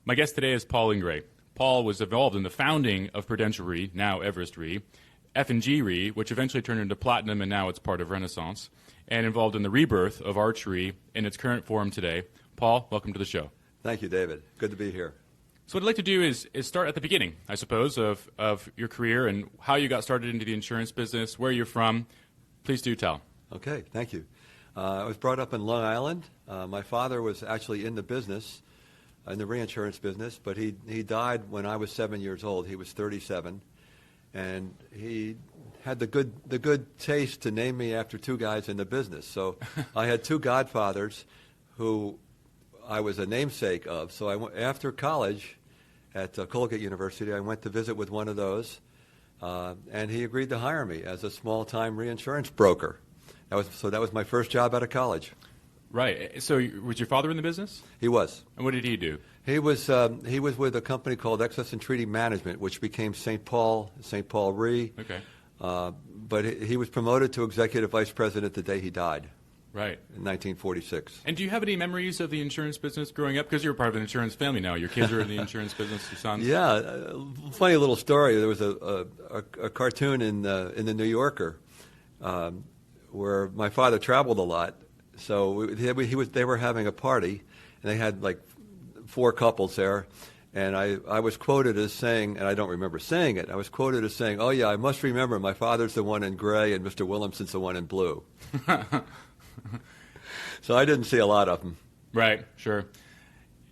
My guest today is Paul Ingrey. Paul was involved in the founding of Prudential Re, now Everest Re, F&G Re, which eventually turned into Platinum, and now it's part of Renaissance, and involved in the rebirth of Arch Re in its current form today. Paul, welcome to the show. Thank you, David. Good to be here. So what I'd like to do is start at the beginning, I suppose, of your career and how you got started into the insurance business, where you're from. Please do tell. Okay, thank you. I was brought up in Long Island. My father was actually in the business, in the reinsurance business, but he died when I was 7 years old. He was 37, and he had the good taste to name me after two guys in the business. So I had two godfathers who I was a namesake of. So after college at Colgate University, I went to visit with one of those, and he agreed to hire me as a small-time reinsurance broker. That was my first job out of college. Right. So was your father in the business? He was. And what did he do? He was with a company called Excess and Treaty Management, which became St. Paul Re. Okay. But he was promoted to executive vice president the day he died. Right. In 1946. And do you have any memories of the insurance business growing up? Because you're part of an insurance family now. Your kids are in the insurance business, your sons? Yeah. Funny little story. There was a cartoon in the New Yorker where my father traveled a lot. So they were having a party, and they had like four couples there. And I was quoted as saying, and I don't remember saying it, I was quoted as saying, "Oh yeah, I must remember my father's the one in gray and Mr. Williamson's the one in blue." So I didn't see a lot of them. Right, sure.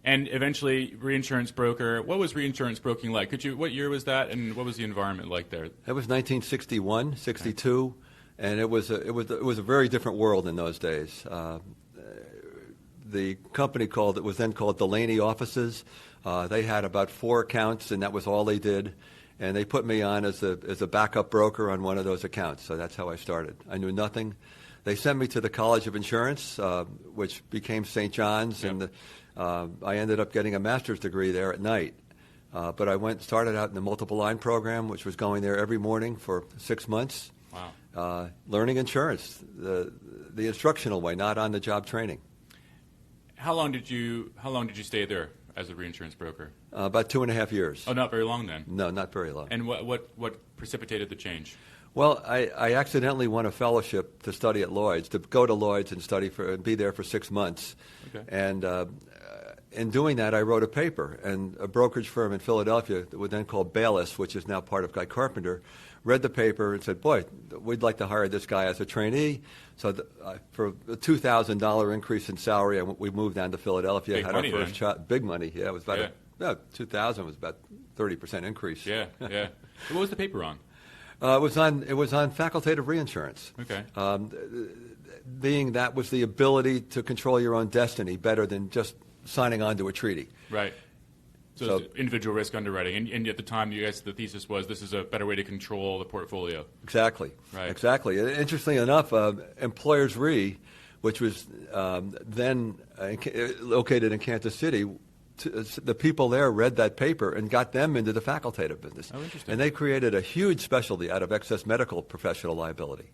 And eventually, reinsurance broker. What was reinsurance broking like? What year was that, and what was the environment like there? That was 1961, 62, okay. And it was a very different world in those days. The company was then called Delaney Offices. They had about 4 accounts, and that was all they did. And they put me on as a backup broker on one of those accounts. So that's how I started. I knew nothing. They sent me to the College of Insurance, which became St. John's, yep. And I ended up getting a master's degree there at night. But I started out in the multiple line program, which was going there every morning for 6 months. Wow. Learning insurance, the instructional way, not on the job training. How long did you stay there as a reinsurance broker? About 2.5 years. Oh, not very long then. No, not very long. And what precipitated the change? Well, I accidentally won a fellowship to study at Lloyd's, to go to Lloyd's and be there for 6 months. Okay. And in doing that, I wrote a paper, and a brokerage firm in Philadelphia that was then called Bayless, which is now part of Guy Carpenter, read the paper and said, "Boy, we'd like to hire this guy as a trainee." So for a $2,000 increase in salary, we moved down to Philadelphia. Big had money our first job. Big money, yeah. It was about yeah. 2,000 was about 30% increase. Yeah, yeah. What was the paper on? It was on facultative reinsurance. Okay. Being that was the ability to control your own destiny better than just signing on to a treaty. Right. So it's individual risk underwriting, and at the time, the thesis was this is a better way to control the portfolio. Exactly. Right. Exactly. Interestingly enough, Employers Re, which was then located in Kansas City, the people there read that paper and got them into the facultative business. Oh, interesting. And they created a huge specialty out of excess medical professional liability.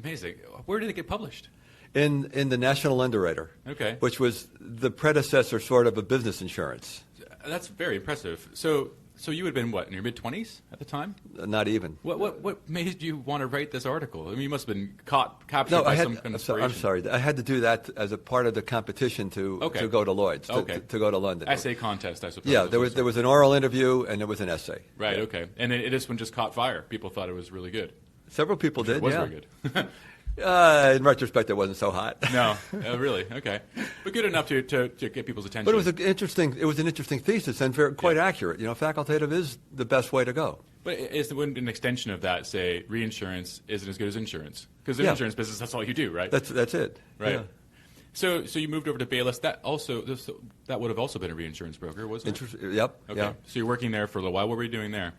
Amazing. Where did it get published? In the National Underwriter. Okay. Which was the predecessor sort of business insurance. That's very impressive. So you had been, what, in your mid-20s at the time? Not even. What made you want to write this article? I mean, you must have been captured by some kind of inspiration. I'm sorry. I had to do that as a part of the competition to go to Lloyd's, to go to London. Essay contest, I suppose. Yeah, there was an oral interview and there was an essay. Right, yeah. Okay. And this one just caught fire. People thought it was really good. Several people did, It was yeah. very good. In retrospect, it wasn't so hot. No, really, okay, but good enough to get people's attention. But it was an interesting thesis and quite accurate. Facultative is the best way to go. But wouldn't an extension of that say reinsurance isn't as good as insurance? Because the insurance business, that's all you do, right? That's it. Right. Yeah. So you moved over to Bayless. That would have also been a reinsurance broker, wasn't it? Yep. Okay. Yeah. So you're working there for a little while. What were you doing there?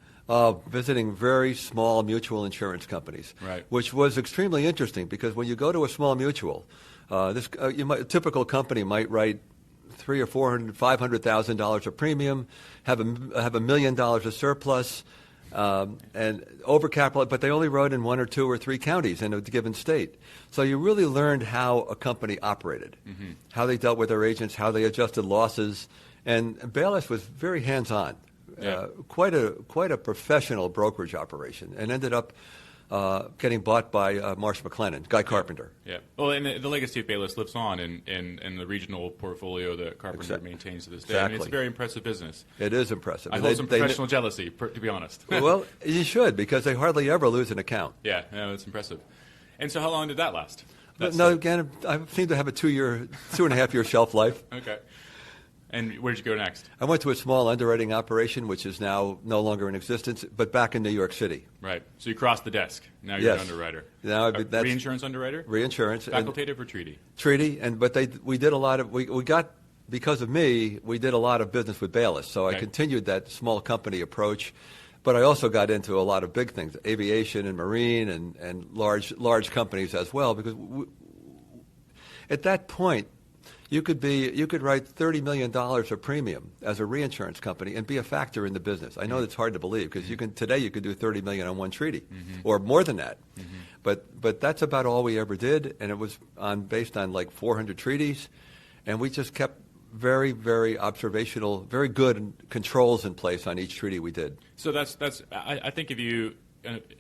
Visiting very small mutual insurance companies, right. Which was extremely interesting because when you go to a small mutual, a typical company might write $300,000 or $500,000 of premium, have $1 million of surplus, and overcapitalized, but they only wrote in 1 or 2 or 3 counties in a given state. So you really learned how a company operated, how they dealt with their agents, how they adjusted losses. And Bayless was very hands-on, Yeah. quite a professional brokerage operation, and ended up getting bought by Marsh McLennan, Guy Carpenter. Yeah. Well, and the legacy of Bayless lives on in the regional portfolio that Carpenter maintains to this day. I mean, it's a very impressive business. It is impressive. I hold some professional jealousy, to be honest. Well, you should, because they hardly ever lose an account. Yeah, no, it's impressive. And so how long did that last? Again, I seem to have a 2.5 year shelf life. Okay. And where did you go next? I went to a small underwriting operation, which is now no longer in existence, but back in New York City. Right. So you crossed the desk. Now you're Yes. an underwriter. Now that's reinsurance underwriter? Reinsurance. Facultative or treaty? Treaty, we did a lot of, we got, because of me, we did a lot of business with Bayless. So I continued that small company approach, but I also got into a lot of big things, aviation and marine and large companies as well, because at that point, you could write $30 million of premium as a reinsurance company and be a factor in the business. I know that's hard to believe, because today you could do $30 million on one treaty, or more than that. But that's about all we ever did, and it was based on like 400 treaties, and we just kept very, very observational, very good controls in place on each treaty we did. So I think of you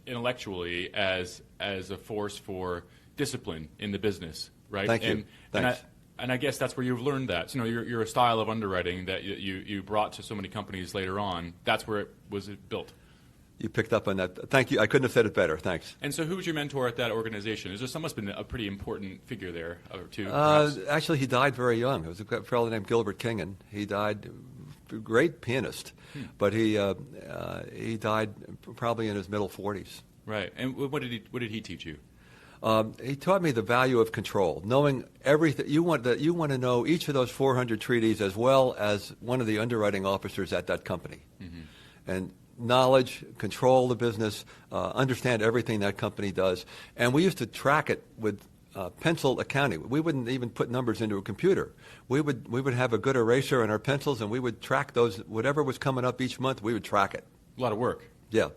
intellectually as a force for discipline in the business, right? Thank you. Thanks. And I guess that's where you've learned that. So, you're a style of underwriting that you brought to so many companies later on. That's where it was built. You picked up on that. Thank you. I couldn't have said it better. Thanks. And so who was your mentor at that organization? Someone's been a pretty important figure there, or two? Actually, he died very young. It was a fellow named Gilbert Kingen. He died, great pianist, but he died probably in his middle 40s. Right. And what did he teach you? He taught me the value of control, knowing everything. You want to know each of those 400 treaties as well as one of the underwriting officers at that company, and knowledge, control the business, understand everything that company does. And we used to track it with pencil accounting. We wouldn't even put numbers into a computer. We would have a good eraser and our pencils, and we would track those. Whatever was coming up each month, we would track it. A lot of work. Yeah,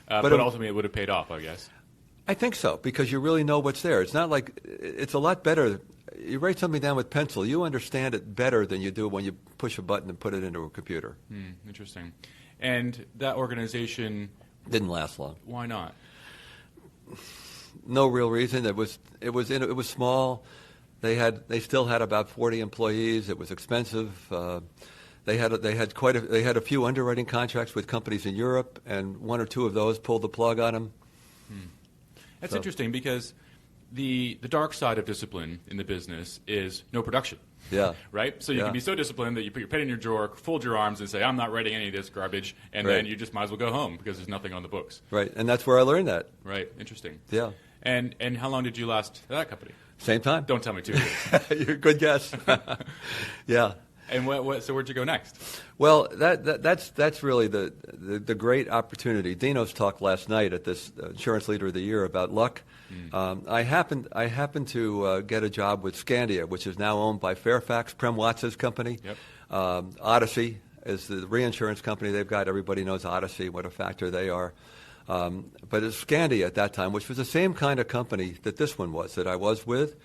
but ultimately it would have paid off, I guess. I think so, because you really know what's there. It's not like, it's a lot better. You write something down with pencil, you understand it better than you do when you push a button and put it into a computer. Interesting. And that organization didn't last long. Why not? No real reason. It was small. They still had about 40 employees. It was expensive. They had a few underwriting contracts with companies in Europe, and one or two of those pulled the plug on them. That's interesting, because the dark side of discipline in the business is no production. Yeah. Right? So you can be so disciplined that you put your pen in your drawer, fold your arms, and say, I'm not writing any of this garbage, and then you just might as well go home because there's nothing on the books. Right, and that's where I learned that. Right, interesting. Yeah. And how long did you last at that company? Same time. Don't tell me 2 years. You're a good guess. Yeah. And so where'd you go next? Well, that's really the great opportunity. Dino's talked last night at this Insurance Leader of the Year about luck. I happened to get a job with Scandia, which is now owned by Fairfax, Prem Watts' company. Yep. Odyssey is the reinsurance company they've got. Everybody knows Odyssey, what a factor they are. But it's Scandia at that time, which was the same kind of company that this one was, that I was with.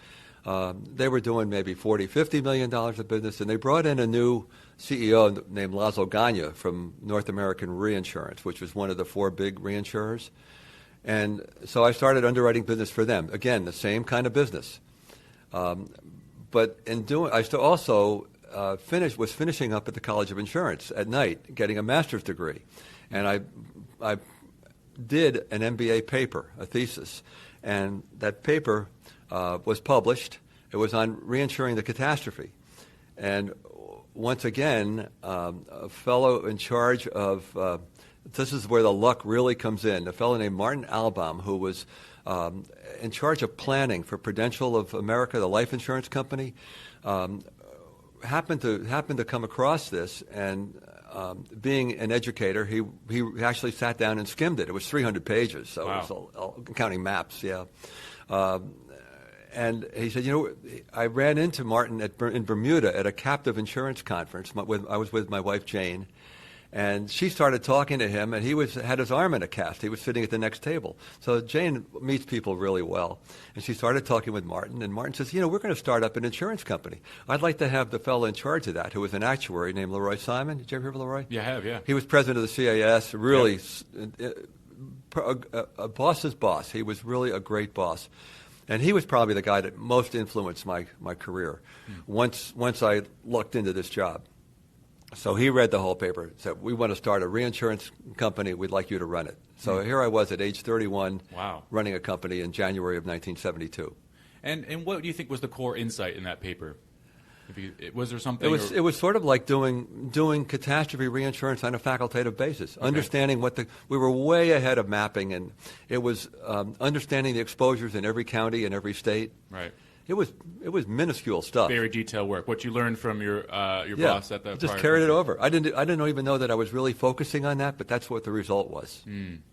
They were doing maybe $40-50 million of business, and they brought in a new CEO named Laszlo Gagne from North American Reinsurance, which was one of the 4 big reinsurers. And so I started underwriting business for them. Again, the same kind of business. But in doing, I still also was finishing up at the College of Insurance at night, getting a master's degree. And I did an MBA paper, a thesis, and that paper was published. It was on reinsuring the catastrophe. And once again, a fellow in charge of, this is where the luck really comes in, a fellow named Martin Albaum, who was in charge of planning for Prudential of America, the life insurance company, happened to come across this, and being an educator, he actually sat down and skimmed it. It was 300 pages, so wow. It was all, counting maps, yeah. And he said, I ran into Martin in Bermuda at a captive insurance conference. I was with my wife, Jane, And she started talking to him, and he had his arm in a cast. He was sitting at the next table. So Jane meets people really well. And she started talking with Martin, and Martin says, we're going to start up an insurance company. I'd like to have the fellow in charge of that, who was an actuary named Leroy Simon. Did you ever hear of Leroy? Yeah, I have, yeah. He was president of the CAS, really a boss's boss. He was really a great boss. And he was probably the guy that most influenced my career once I looked into this job. So he read the whole paper, said, we want to start a reinsurance company. We'd like you to run it. So here I was at age 31, running a company in January of 1972. And what do you think was the core insight in that paper? Was there something? It was sort of like doing catastrophe reinsurance on a facultative basis, understanding we were way ahead of mapping, and it was understanding the exposures in every county and every state. Right. It was minuscule stuff. Very detailed work. What you learned from your boss at that. Just carried it over. I didn't even know that I was really focusing on that, but that's what the result was.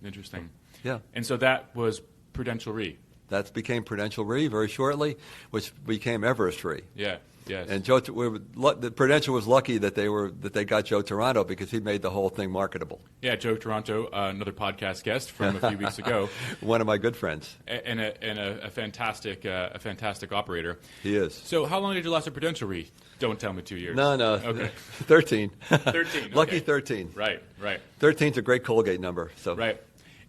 Interesting. Yeah. And so that was Prudential Re. That became Prudential Re very shortly, which became Everest Re. Yeah. Yes. And the Prudential was lucky that they got Joe Toronto, because he made the whole thing marketable. Yeah, Joe Toronto, another podcast guest from a few weeks ago. One of my good friends. And a fantastic operator. He is. So how long did you last at Prudential Re? Don't tell me 2 years. No. Okay. 13. 13. Okay. Lucky 13. Right. 13's a great Colgate number. So. Right.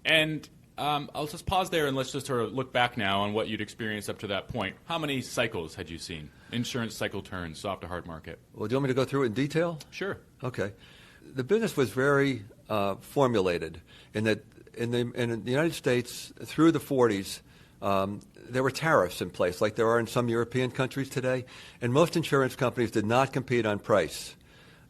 And I'll just pause there and let's just sort of look back now on what you'd experienced up to that point. How many cycles had you seen? Insurance cycle turns, soft to hard market. Well, do you want me to go through it in detail? Sure. Okay. The business was very formulated in that in the United States through the 40s, there were tariffs in place like there are in some European countries today, and most insurance companies did not compete on price.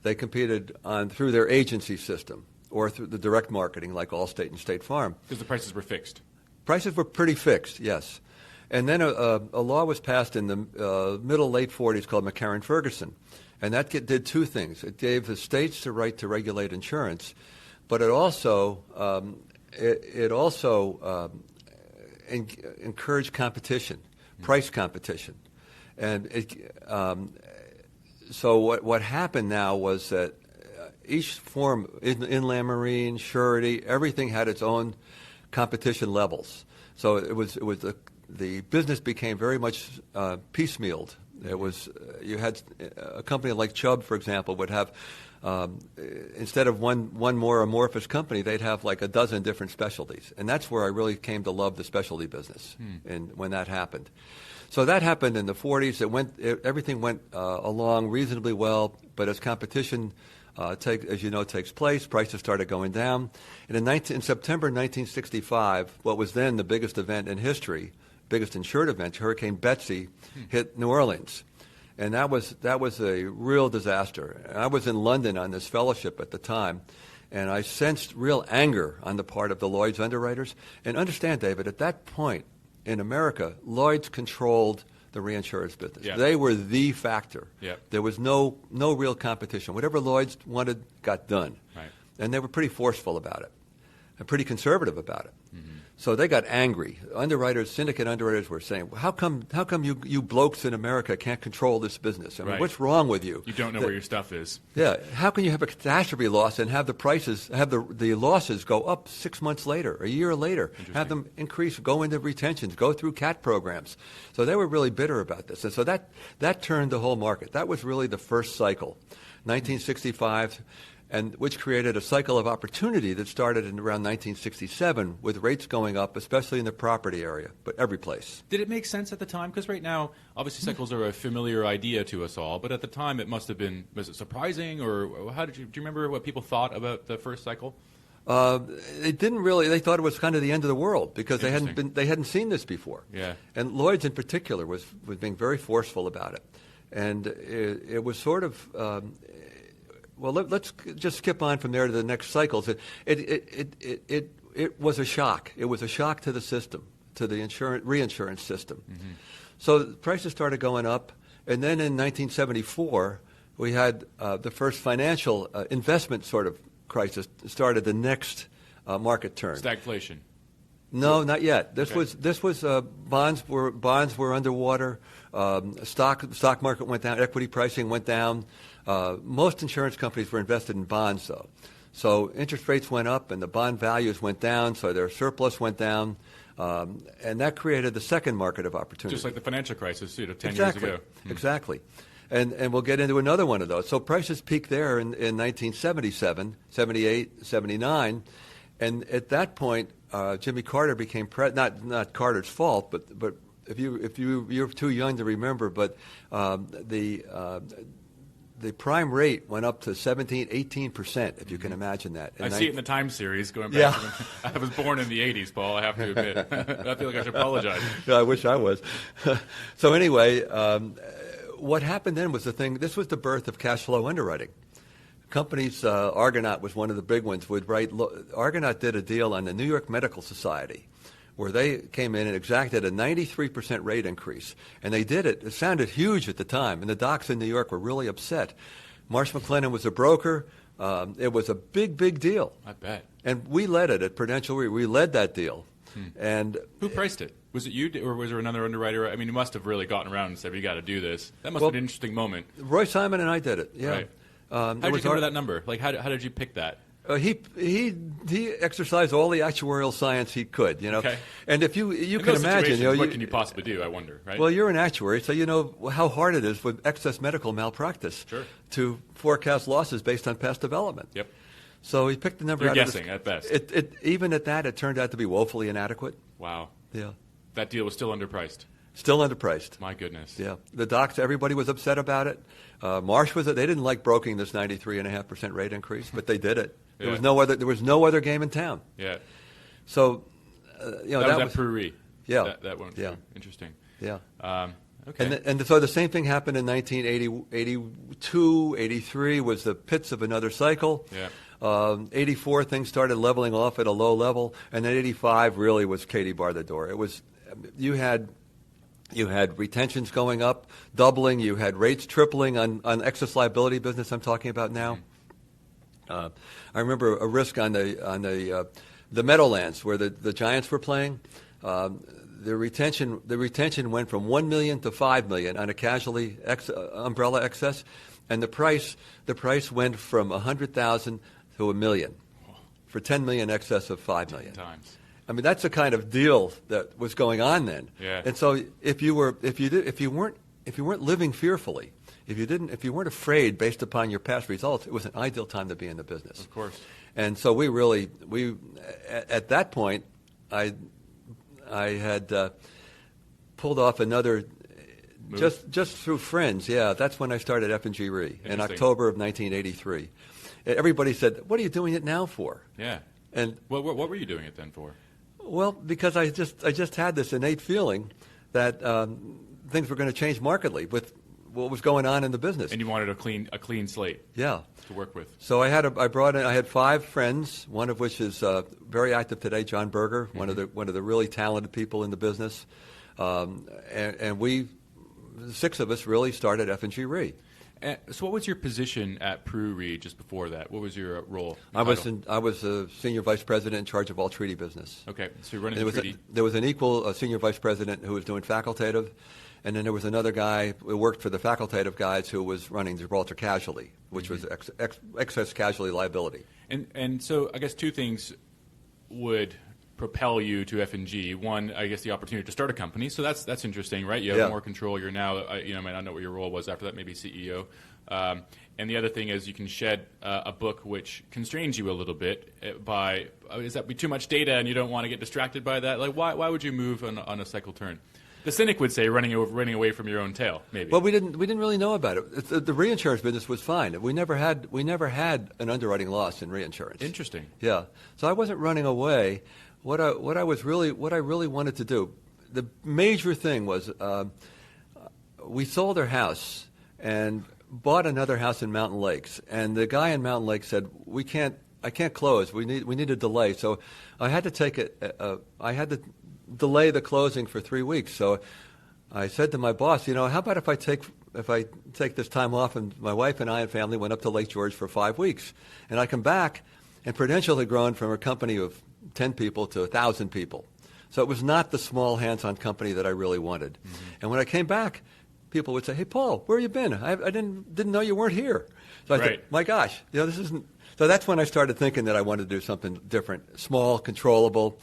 They competed through their agency system, or through the direct marketing like Allstate and State Farm. Because the prices were fixed. Prices were pretty fixed, yes. And then a law was passed in the late 40s called McCarran-Ferguson. And that did two things. It gave the states the right to regulate insurance, but it also encouraged competition, price competition. And so what happened now was that each form, inland marine, surety, everything had its own competition levels. So the business became very much piecemealed. It was you had a company like Chubb, for example, would have instead of one more amorphous company, they'd have like a dozen different specialties, and that's where I really came to love the specialty business. And when that happened, so that happened in the 40s. Everything went along reasonably well, but as competition takes place, prices started going down. And in September 1965, what was then the biggest event in history, biggest insured event, Hurricane Betsy, hit New Orleans. And that was a real disaster. And I was in London on this fellowship at the time, and I sensed real anger on the part of the Lloyd's underwriters. And understand, David, at that point in America, Lloyd's controlled the reinsurance business. Yeah. They were the factor. Yeah. There was no real competition. Whatever Lloyd's wanted got done. Right. And they were pretty forceful about it and pretty conservative about it. So they got angry. Syndicate underwriters were saying, how come you blokes in America can't control this business? I mean, what's wrong with you? You don't know where your stuff is. Yeah. How can you have a catastrophe loss and have the losses go up 6 months later, a year later, have them increase, go into retentions, go through CAT programs? So they were really bitter about this. And so that turned the whole market. That was really the first cycle, 1965, and which created a cycle of opportunity that started in around 1967 with rates going up, especially in the property area, but every place. Did it make sense at the time? Because right now, obviously cycles are a familiar idea to us all, but at the time it must have been, was it surprising, or do you remember what people thought about the first cycle? It didn't really. They thought it was kind of the end of the world because they hadn't seen this before. Yeah. And Lloyd's in particular was being very forceful about it, and it was sort of. Well, let's just skip on from there to the next cycles. It was a shock. It was a shock to the system, to the reinsurance system. So prices started going up, and then in 1974 we had the first financial investment sort of crisis started. The next market turn. Stagflation. No, not yet. This was bonds were underwater. Stock market went down. Equity pricing went down. Most insurance companies were invested in bonds, though. So interest rates went up and the bond values went down, so their surplus went down, and that created the second market of opportunity. Just like the financial crisis, 10 Exactly. years ago. Exactly. And we'll get into another one of those. So prices peaked there in 1977, 78, 79, and at that point, Jimmy Carter became not Carter's fault, but if you're too young to remember, but the prime rate went up to 17, 18%, if you can imagine that. I see it in the Time series going back to I was born in the 80s, Paul, I have to admit. I feel like I should apologize. Yeah, I wish I was. So anyway, what happened then was this was the birth of cash flow underwriting. Companies, Argonaut was one of the big ones, would write, Argonaut did a deal on the New York Medical Society where they came in and exacted a 93% rate increase. And they did it. It sounded huge at the time, and the docs in New York were really upset. Marsh McLennan was a broker. It was a big, big deal. I bet. And we led it at Prudential Re. We led that deal. And who priced it? Was it you, or was there another underwriter? I mean, you must have really gotten around and said, "We got to do this." That must have been an interesting moment. Roy Simon and I did it. Yeah. Right. How did you come to that number? Like, how did you pick that? He exercised all the actuarial science he could, Okay. And if you can imagine, what can you possibly do? I wonder, right? Well, you're an actuary, so you know how hard it is with excess medical malpractice to forecast losses based on past development. Yep. So he picked the number. You're out guessing at best. Even at that, it turned out to be woefully inadequate. Wow. Yeah. That deal was still underpriced. Still underpriced. My goodness. Yeah. The docs, everybody was upset about it. Marsh was. They didn't like broking this 93.5% rate increase, but they did it. There was no other game in town. Yeah. So, that was at Prudential Re. Yeah. That one. Yeah. Interesting. Yeah. Okay. And so the same thing happened in 1982, 83 was the pits of another cycle. Yeah. 84 things started leveling off at a low level, and then 85 really was Katie bar the door. It was you had retentions going up, doubling. You had rates tripling on excess liability business. I'm talking about now. I remember a risk on the Meadowlands where the Giants were playing. The retention went from $1 million to $5 million on a casualty umbrella excess, and the price went from $100,000 to $1 million for $10 million excess of $5 million. 10 times. I mean, that's the kind of deal that was going on then. Yeah. And so if you weren't living fearfully, if you weren't afraid based upon your past results, it was an ideal time to be in the business. Of course. And so we at that point, I had pulled off another move? just through friends. Yeah, that's when I started F&G Re in October of 1983. Everybody said, "What are you doing it now for?" Yeah. And what were you doing it then for? Well, because I just had this innate feeling that things were going to change markedly with what was going on in the business. And you wanted a clean slate. Yeah. To work with. So I had 5 friends, one of which is very active today, John Berger, one of the really talented people in the business, and we, 6 of us, really started F&G Re. So what was your position at Prudential Re just before that? What was your role? I was a senior vice president in charge of all treaty business. Okay, so you're running the treaty. There was an equal senior vice president who was doing facultative, and then there was another guy who worked for the facultative guys who was running Gibraltar Casualty, which was excess casualty liability. And so I guess 2 things would propel you to F&G. One, I guess the opportunity to start a company. So that's interesting, right? You have more control. You're now, I might not know what your role was after that, maybe CEO. And the other thing is you can shed a book which constrains you a little bit by, is that be too much data and you don't want to get distracted by that? Like, why would you move on a cycle turn? The cynic would say running away from your own tail, maybe. Well, we didn't really know about it. The reinsurance business was fine. We never had an underwriting loss in reinsurance. Interesting. Yeah. So I wasn't running away. What I really wanted to do, the major thing was we sold our house and bought another house in Mountain Lakes, and the guy in Mountain Lakes said, I can't close. We need a delay. So I had to I had to delay the closing for 3 weeks. So I said to my boss, how about if I take this time off? And my wife and I and family went up to Lake George for 5 weeks, and I come back, and Prudential had grown from a company of 10 people to 1,000 people. So it was not the small hands-on company that I really wanted. Mm-hmm. And when I came back, people would say, "Hey, Paul, where you been? I didn't know you weren't here." So I Right. thought, my gosh, this isn't. So that's when I started thinking that I wanted to do something different, small, controllable.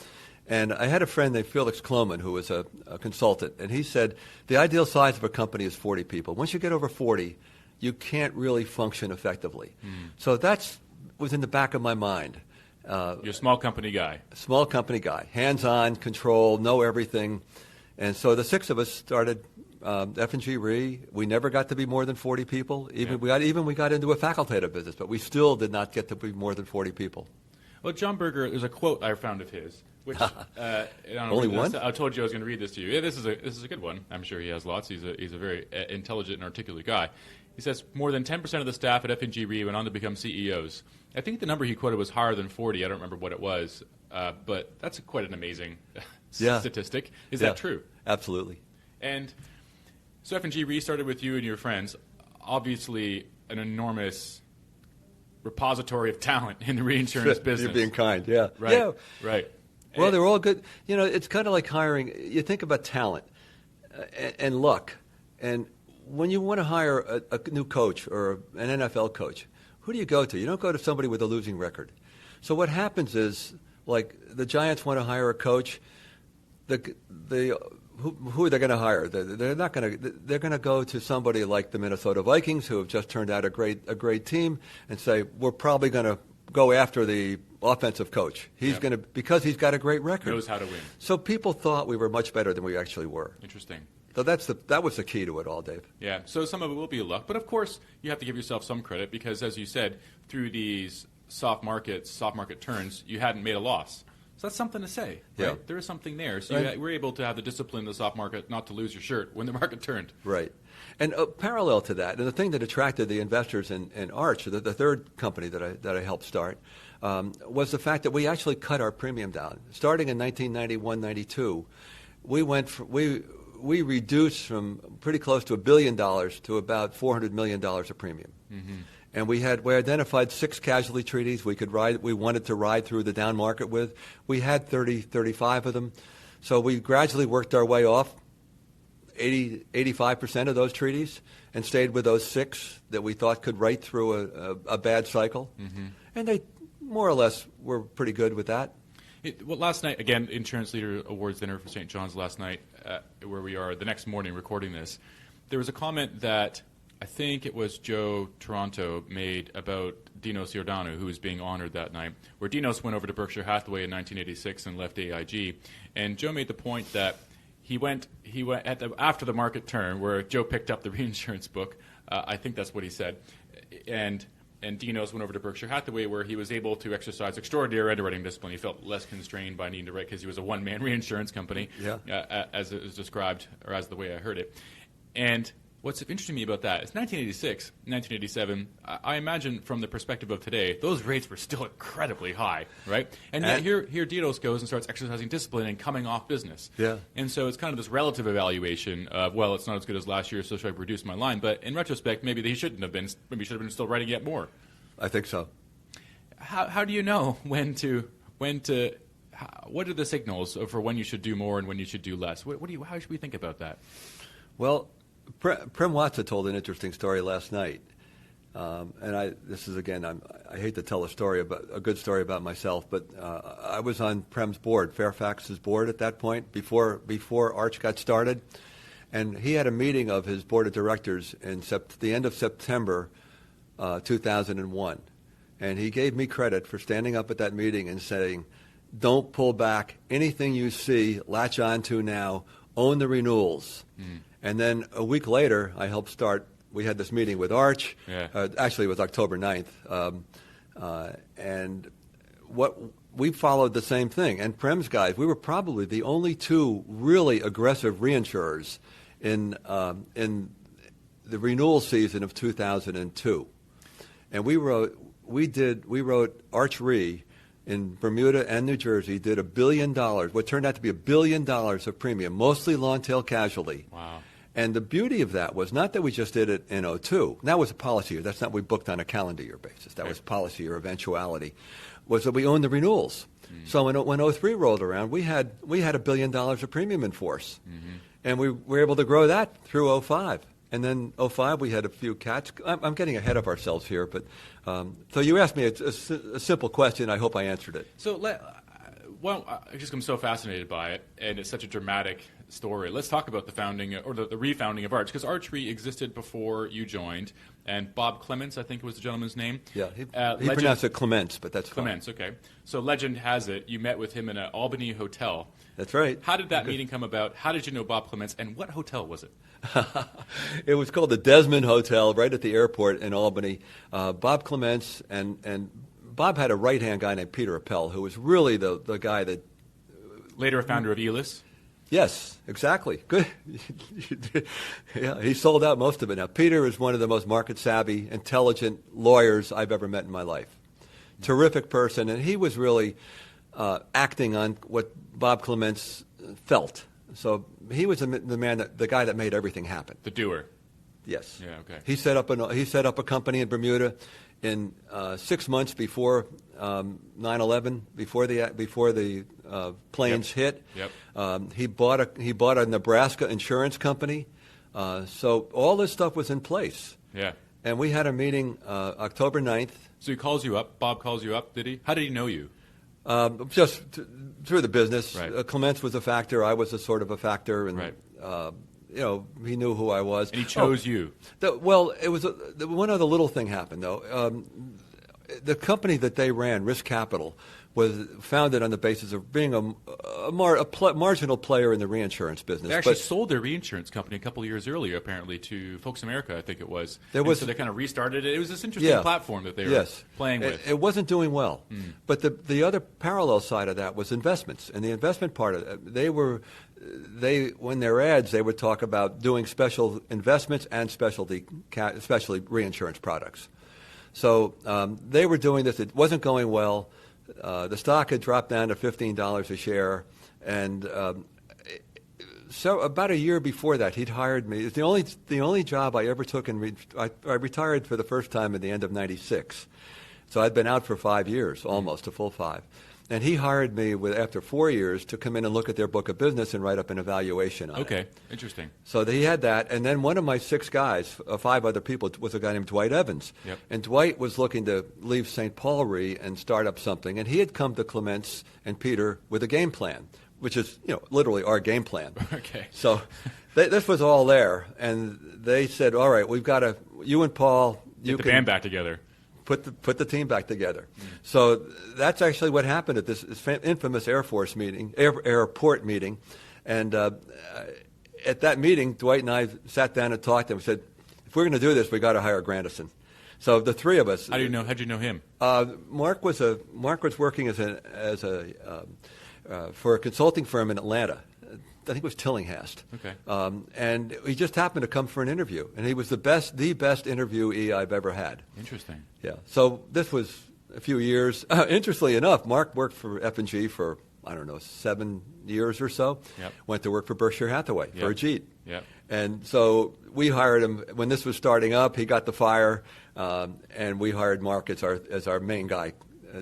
And I had a friend named Felix Kloman who was a consultant, and he said the ideal size of a company is 40 people. Once you get over 40, you can't really function effectively. So that was in the back of my mind. You're a small company guy. Small company guy, hands-on, control, know everything. And so the six of us started F&G Re. We never got to be more than 40 people. We got into a facultative business, but we still did not get to be more than 40 people. Well, John Berger, there's a quote I found of his, which I don't know, Only one? I told you I was going to read this to you. Yeah, this is a good one. I'm sure he has lots. He's a very intelligent and articulate guy. He says more than 10% of the staff at F&G Re went on to become CEOs. I think the number he quoted was higher than 40. I don't remember what it was, but that's quite an amazing statistic. Is that true? Absolutely. And so F&G Re started with you and your friends. Obviously, an enormous repository of talent in the reinsurance business. You're being kind, yeah. Right, yeah. right. Well, they're all good. It's kind of like hiring. You think about talent and luck. And when you want to hire a new coach or an NFL coach, who do you go to? You don't go to somebody with a losing record. So what happens is, like, the Giants want to hire a coach. Who are they going to hire? They're not going to. They're going to go to somebody like the Minnesota Vikings, who have just turned out a great team, and say, we're probably going to go after the offensive coach. He's going to, because he's got a great record. Knows how to win. So people thought we were much better than we actually were. Interesting. So that was the key to it all, Dave. Yeah. So some of it will be luck, but of course you have to give yourself some credit because, as you said, through these soft market turns, you hadn't made a loss. So that's something to say, right? Yeah. There is something there. So Right. you were able to have the discipline in the soft market not to lose your shirt when the market turned. Right. And parallel to that, and the thing that attracted the investors in Arch, the third company that I helped start, was the fact that we actually cut our premium down. Starting in 1991-92, we reduced from pretty close to $1 billion to about $400 million of premium. Mm-hmm. And we identified 6 casualty treaties we wanted to ride through the down market with. We had 35 of them. So we gradually worked our way off 85% of those treaties and stayed with those 6 that we thought could ride through a bad cycle. Mm-hmm. And they more or less were pretty good with that. Well, last night, again, Insurance Leader Awards dinner for St. John's last night, where we are the next morning recording this, there was a comment that I think it was Joe Toronto made about Dinos Giordano, who was being honored that night, where Dinos went over to Berkshire Hathaway in 1986 and left AIG. And Joe made the point that he went after the market turn, where Joe picked up the reinsurance book. I think that's what he said. And Dinos went over to Berkshire Hathaway, where he was able to exercise extraordinary underwriting discipline. He felt less constrained by needing to write because he was a one-man reinsurance company, as it was described, or as the way I heard it. And what's interesting to me about that is 1986, 1987, I imagine from the perspective of today, those rates were still incredibly high, right? And yet here Dinos goes and starts exercising discipline and coming off business. Yeah. And so it's kind of this relative evaluation of, well, it's not as good as last year, so should I reduce my line? But in retrospect, maybe they shouldn't have been. Maybe he should have been still writing yet more. I think so. How do you know what are the signals for when you should do more and when you should do less? How should we think about that? Well, Prem Watsa told an interesting story last night, and I hate to tell a good story about myself, but I was on Prem's board, Fairfax's board at that point, before Arch got started, and he had a meeting of his board of directors in the end of September 2001, and he gave me credit for standing up at that meeting and saying, "Don't pull back. Anything you see, latch on to now. Own the renewals." Mm. And then a week later, I helped start. We had this meeting with Arch. Yeah. Actually, it was October 9th. And we followed the same thing. And Prem's guys, we were probably the only 2 really aggressive reinsurers in the renewal season of 2002. And we wrote Arch Re in Bermuda and New Jersey, did $1 billion, what turned out to be $1 billion of premium, mostly long-tail casualty. Wow. And the beauty of that was not that we just did it in 02. That was a policy year. That's not what we booked on a calendar year basis. That was policy year eventuality. Was that we owned the renewals. Mm-hmm. So when 03 rolled around, we had $1 billion of premium in force. Mm-hmm. And we were able to grow that through 05. And then '05, we had a few cats. I'm getting ahead of ourselves here, but so you asked me a simple question. I hope I answered it. So, I'm so fascinated by it, and it's such a dramatic story. Let's talk about the founding, or the refounding of Arch, because Arch Re existed before you joined, and Bob Clements, I think was the gentleman's name. Yeah, he pronounced it Clements, but that's fine. Clements, okay. So legend has it, you met with him in an Albany hotel. That's right. How did that meeting come about? How did you know Bob Clements, and what hotel was it? It was called the Desmond Hotel right at the airport in Albany. Bob Clements and Bob had a right-hand guy named Peter Appel, who was really the guy that... Later a founder of Elis? Yes, exactly. Good. Yeah, he sold out most of it. Now, Peter is one of the most market-savvy, intelligent lawyers I've ever met in my life. Terrific person, and he was really acting on what Bob Clements felt. So he was the guy that made everything happen. The doer. Yes. Yeah. Okay. He set up a company in Bermuda in 6 months before 9/11, before the planes hit. Yep. He bought a Nebraska insurance company. So all this stuff was in place. Yeah. And we had a meeting October 9th. So he calls you up. Bob calls you up. Did he? How did he know you? Just through the business. Right. Clements was a factor. I was a sort of a factor, and Right. He knew who I was. And he chose you. It was one other little thing happened though. The company that they ran, Risk Capital, was founded on the basis of being a marginal player in the reinsurance business. They actually sold their reinsurance company a couple of years earlier, apparently, to Folks America, I think it was. So they kind of restarted it. It was this interesting platform that they were playing with. It wasn't doing well. But the other parallel side of that was investments. And the investment part of it, when their ads, they would talk about doing special investments and especially reinsurance products. So they were doing this. It wasn't going well. The stock had dropped down to $15 a share, and so about a year before that, he'd hired me. It's the only job I ever took, and I retired for the first time at the end of '96. So I'd been out for 5 years, almost a full 5. And he hired me after 4 years to come in and look at their book of business and write up an evaluation on it. Okay, interesting. So he had that, and then one of my 6 guys, 5 other people, was a guy named Dwight Evans. Yep. And Dwight was looking to leave St. Paul Re and start up something, and he had come to Clements and Peter with a game plan, which is literally our game plan. Okay. So this was all there, and they said, "All right, we've got to. You and Paul, Get the band back together. Put the team back together." So that's actually what happened at this infamous airport meeting. And at that meeting, Dwight and I sat down and talked, and we said, if we're going to do this, we got to hire Grandison. So the 3 of us. How'd you know him? Mark was working for a consulting firm in Atlanta. I think it was Tillinghast. Okay. And he just happened to come for an interview, and he was the best interviewee I've ever had. Interesting. Yeah. So this was a few years. Interestingly enough, Mark worked for F&G for 7 years or so. Yep. Went to work for Berkshire Hathaway for Ajit. Yep. And so we hired him when this was starting up. He got the fire, and we hired Mark as our main guy,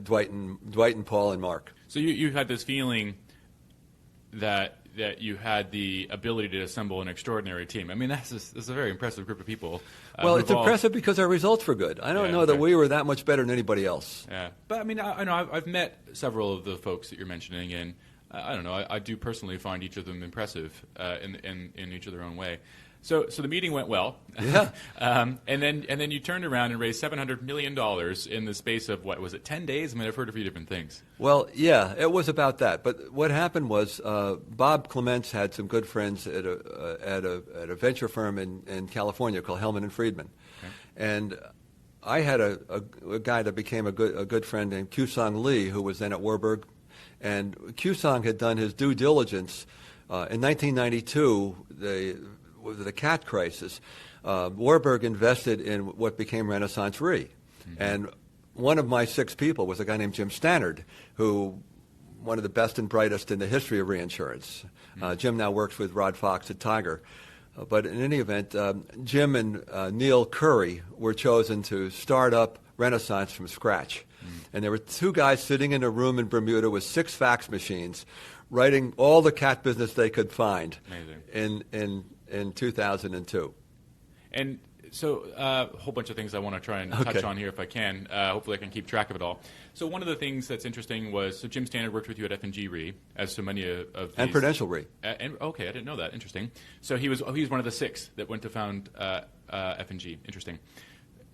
Dwight and Paul and Mark. So you had this feeling that you had the ability to assemble an extraordinary team. I mean, that's a very impressive group of people. Well, it's impressive because our results were good. I don't know that we were that much better than anybody else. Yeah, but I mean, I know I've met several of the folks that you're mentioning, and I don't know. I do personally find each of them impressive in each of their own way. So the meeting went well. Yeah. and then you turned around and raised $700 million in the space of, what was it, 10 days? I mean, I've heard a few different things. Well, yeah, it was about that. But what happened was Bob Clements had some good friends at a venture firm in California called Hellman and Friedman. Okay. And I had a guy that became a good friend named Q-Song Lee, who was then at Warburg. And Q-Song had done his due diligence. In 1992, the cat crisis, Warburg invested in what became Renaissance Re. Mm-hmm. And one of my 6 people was a guy named Jim Stannard, one of the best and brightest in the history of reinsurance. Mm-hmm. Jim now works with Rod Fox at Tiger. But in any event, Jim and Neil Curry were chosen to start up Renaissance from scratch. Mm-hmm. And there were 2 guys sitting in a room in Bermuda with 6 fax machines, writing all the cat business they could find. Amazing. in 2002. And so a whole bunch of things I want to try and touch on here if I can. Hopefully I can keep track of it all. So one of the things that's interesting was, so Jim Stannard worked with you at F&G Re, as so many of these. And Prudential Re. Okay, I didn't know that. Interesting. So he was one of the 6 that went to found F&G. Interesting.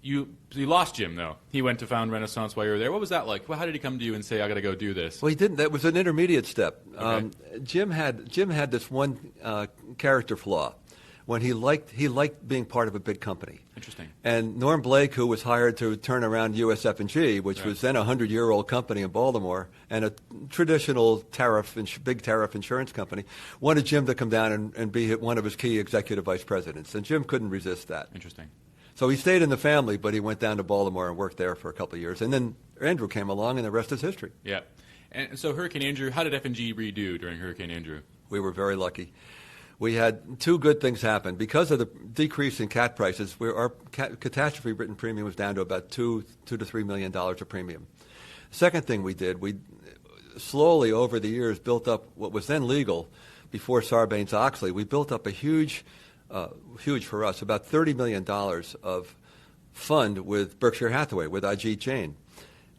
You lost Jim, though. He went to found Renaissance while you were there. What was that like? Well, how did he come to you and say, I got to go do this? Well, he didn't. That was an intermediate step. Okay. Jim had this one character flaw. When he liked being part of a big company. Interesting. And Norm Blake, who was hired to turn around US F&G, which was then a 100-year-old company in Baltimore and a traditional big tariff insurance company, wanted Jim to come down and be one of his key executive vice presidents. And Jim couldn't resist that. Interesting. So he stayed in the family, but he went down to Baltimore and worked there for a couple of years. And then Andrew came along, and the rest is history. Yeah. And so Hurricane Andrew, how did F&G Re do during Hurricane Andrew? We were very lucky. We had 2 good things happen. Because of the decrease in cat prices, our catastrophe written premium was down to about $2 to $3 million a premium. Second thing we did, we slowly over the years built up what was then legal before Sarbanes-Oxley. We built up a huge for us, about $30 million of fund with Berkshire Hathaway, with Ajit Jain.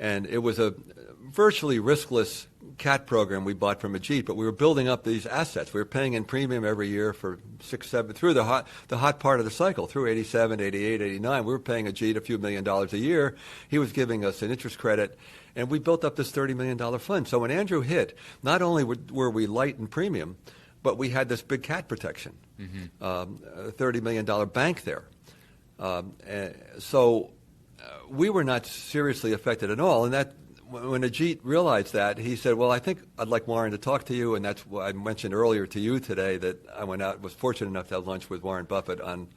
And it was a virtually riskless cat program we bought from Ajit, but we were building up these assets. We were paying in premium every year for 6, 7, through the hot part of the cycle, through 87, 88, 89. We were paying Ajit a few $1 million a year. He was giving us an interest credit, and we built up this $30 million fund. So when Andrew hit, not only were we light in premium, but we had this big cat protection, a $30 million bank there. So we were not seriously affected at all, and that when Ajit realized that, he said, well, I think I'd like Warren to talk to you, and that's what I mentioned earlier to you today, that I was fortunate enough to have lunch with Warren Buffett in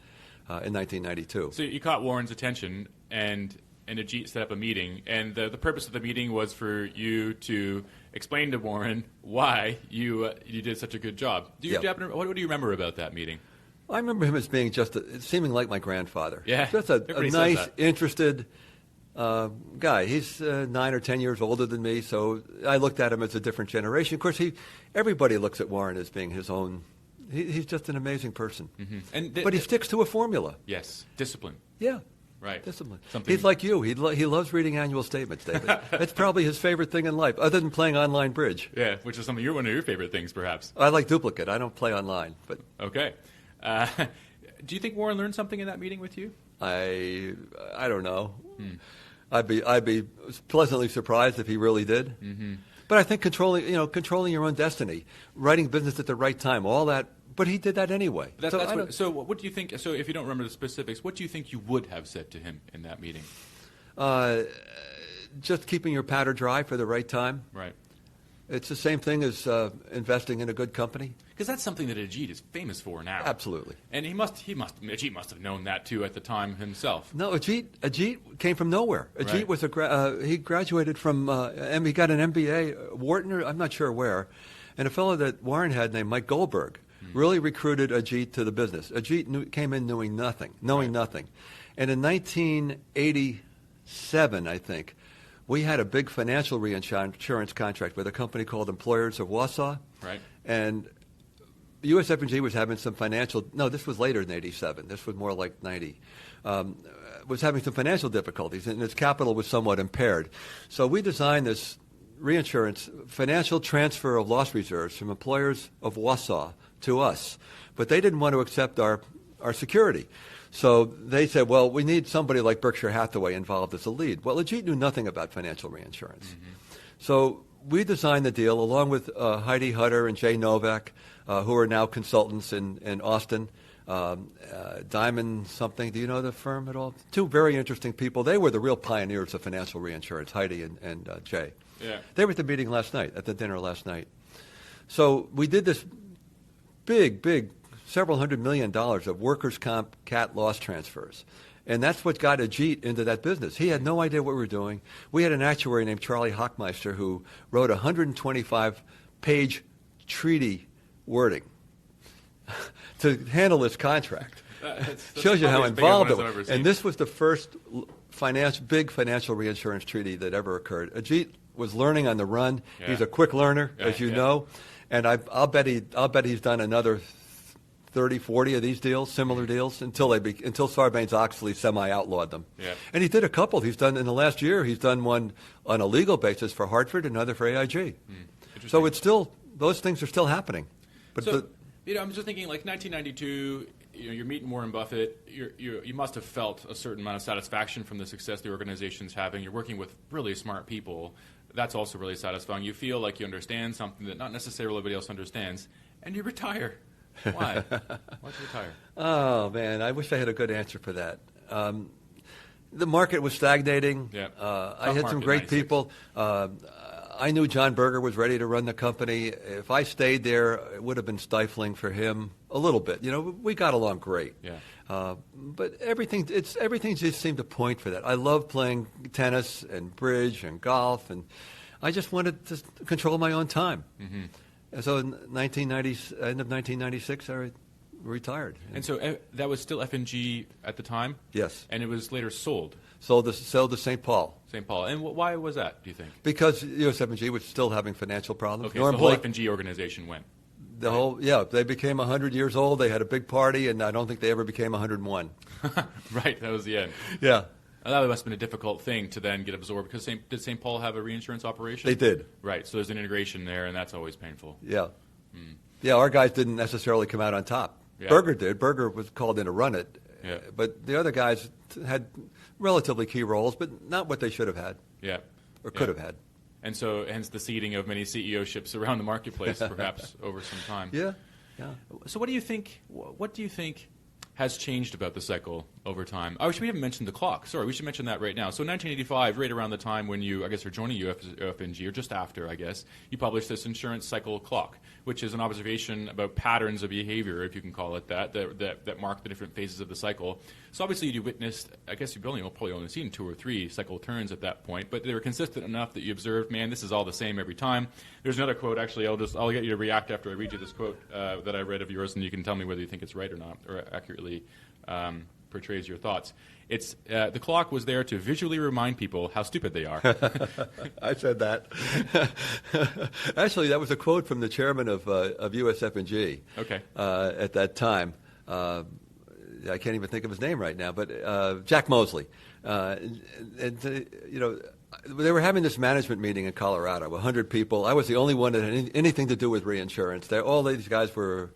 1992. So you caught Warren's attention, and Ajit set up a meeting, and the purpose of the meeting was for you to explain to Warren why you did such a good job. What do you remember about that meeting? I remember him as being seeming like my grandfather. Yeah, just a nice, interested guy. He's 9 or 10 years older than me, so I looked at him as a different generation. Of course, everybody looks at Warren as being his own. He's just an amazing person. Mm-hmm. But he sticks to a formula. Yes, discipline. Yeah. Right. Discipline. He's like you. He loves reading annual statements, David. That's probably his favorite thing in life, other than playing online bridge. Yeah, which is one of your favorite things, perhaps. I like duplicate. I don't play online. But okay. Do you think Warren learned something in that meeting with you? I don't know. I'd be pleasantly surprised if he really did. Mm-hmm. But I think controlling your own destiny, writing business at the right time, all that. But he did that anyway. So what do you think? So if you don't remember the specifics, what do you think you would have said to him in that meeting? Just keeping your powder dry for the right time. Right. It's the same thing as investing in a good company. Because that's something that Ajit is famous for now. Absolutely. And Ajit must have known that too at the time himself. No, Ajit came from nowhere. Ajit was he graduated from he got an MBA, Wharton, I'm not sure where, and a fellow that Warren had named Mike Goldberg really recruited Ajit to the business. Ajit came in knowing nothing. And in 1987, I think, we had a big financial reinsurance contract with a company called Employers of Wausau. Right. And US F&G was having some this was later than 87. This was more like 90. Was having some financial difficulties, and its capital was somewhat impaired. So we designed this reinsurance financial transfer of loss reserves from Employers of Wausau to us. But they didn't want to accept our security. So they said, well, we need somebody like Berkshire Hathaway involved as a lead. Well, Ajit knew nothing about financial reinsurance. Mm-hmm. So we designed the deal along with Heidi Hutter and Jay Novak, who are now consultants in Austin. Diamond something. Do you know the firm at all? 2 very interesting people. They were the real pioneers of financial reinsurance, Heidi and Jay. Yeah. They were at the meeting last night, at the dinner last night. So we did this big several $100 million of workers' comp cat loss transfers. And that's what got Ajit into that business. He had no idea what we were doing. We had an actuary named Charlie Hockmeister who wrote a 125-page treaty wording to handle this contract. Shows you how involved it was. And this was the first big financial reinsurance treaty that ever occurred. Ajit was learning on the run. Yeah. He's a quick learner, as you know. And I'll bet he's done another 30, 40 of these deals, similar deals, until Sarbanes-Oxley semi-outlawed them. Yeah. And he did a couple. He's done, in the last year, he's done one on a legal basis for Hartford and another for AIG. So it's still, those things are still happening. But so, I'm just thinking, like 1992, you're meeting Warren Buffett. You must have felt a certain amount of satisfaction from the success the organization's having. You're working with really smart people. That's also really satisfying. You feel like you understand something that not necessarily everybody else understands, and you retire. Why? Why'd you retire? Oh, man, I wish I had a good answer for that. The market was stagnating. Yeah. I had some great people. I knew John Berger was ready to run the company. If I stayed there, it would have been stifling for him a little bit. We got along great. Yeah. But everything just seemed to point for that. I love playing tennis and bridge and golf, and I just wanted to control my own time. Mm-hmm. And so in end of 1996, I retired. And so that was still F&G at the time? Yes. And it was later sold? Sold to St. Paul. St. Paul. And why was that, do you think? Because US F&G was still having financial problems. Okay, so the whole F&G organization went. They became 100 years old. They had a big party, and I don't think they ever became 101. Right, that was the end. Yeah. That must have been a difficult thing to then get absorbed, because did St. Paul have a reinsurance operation? They did. Right, so there's an integration there, and that's always painful. Yeah. Yeah, our guys didn't necessarily come out on top. Yeah. Berger did. Berger was called in to run it. Yeah. But the other guys had relatively key roles, but not what they should have had. Yeah. Or could have had. And so, hence the seeding of many CEO-ships around the marketplace, perhaps over some time. Yeah. Yeah. So, what do you think? What do you think has changed about the cycle over time? Oh, we haven't mentioned the clock. Sorry, we should mention that right now. So, in 1985, right around the time when you, I guess, are joining UFNG, or just after, I guess, you published this insurance cycle clock, which is an observation about patterns of behavior, if you can call it that mark the different phases of the cycle. So obviously you witnessed, I guess you've probably only seen 2 or 3 cycle turns at that point, but they were consistent enough that you observed, man, this is all the same every time. There's another quote, actually, I'll get you to react after I read you this quote that I read of yours, and you can tell me whether you think it's right or not, or accurately portrays your thoughts. It's the clock was there to visually remind people how stupid they are. I said that. Actually, that was a quote from the chairman of US F&G. Okay. At that time. I can't even think of his name right now, but Jack Mosley. They were having this management meeting in Colorado, 100 people. I was the only one that had anything to do with reinsurance. All these guys were,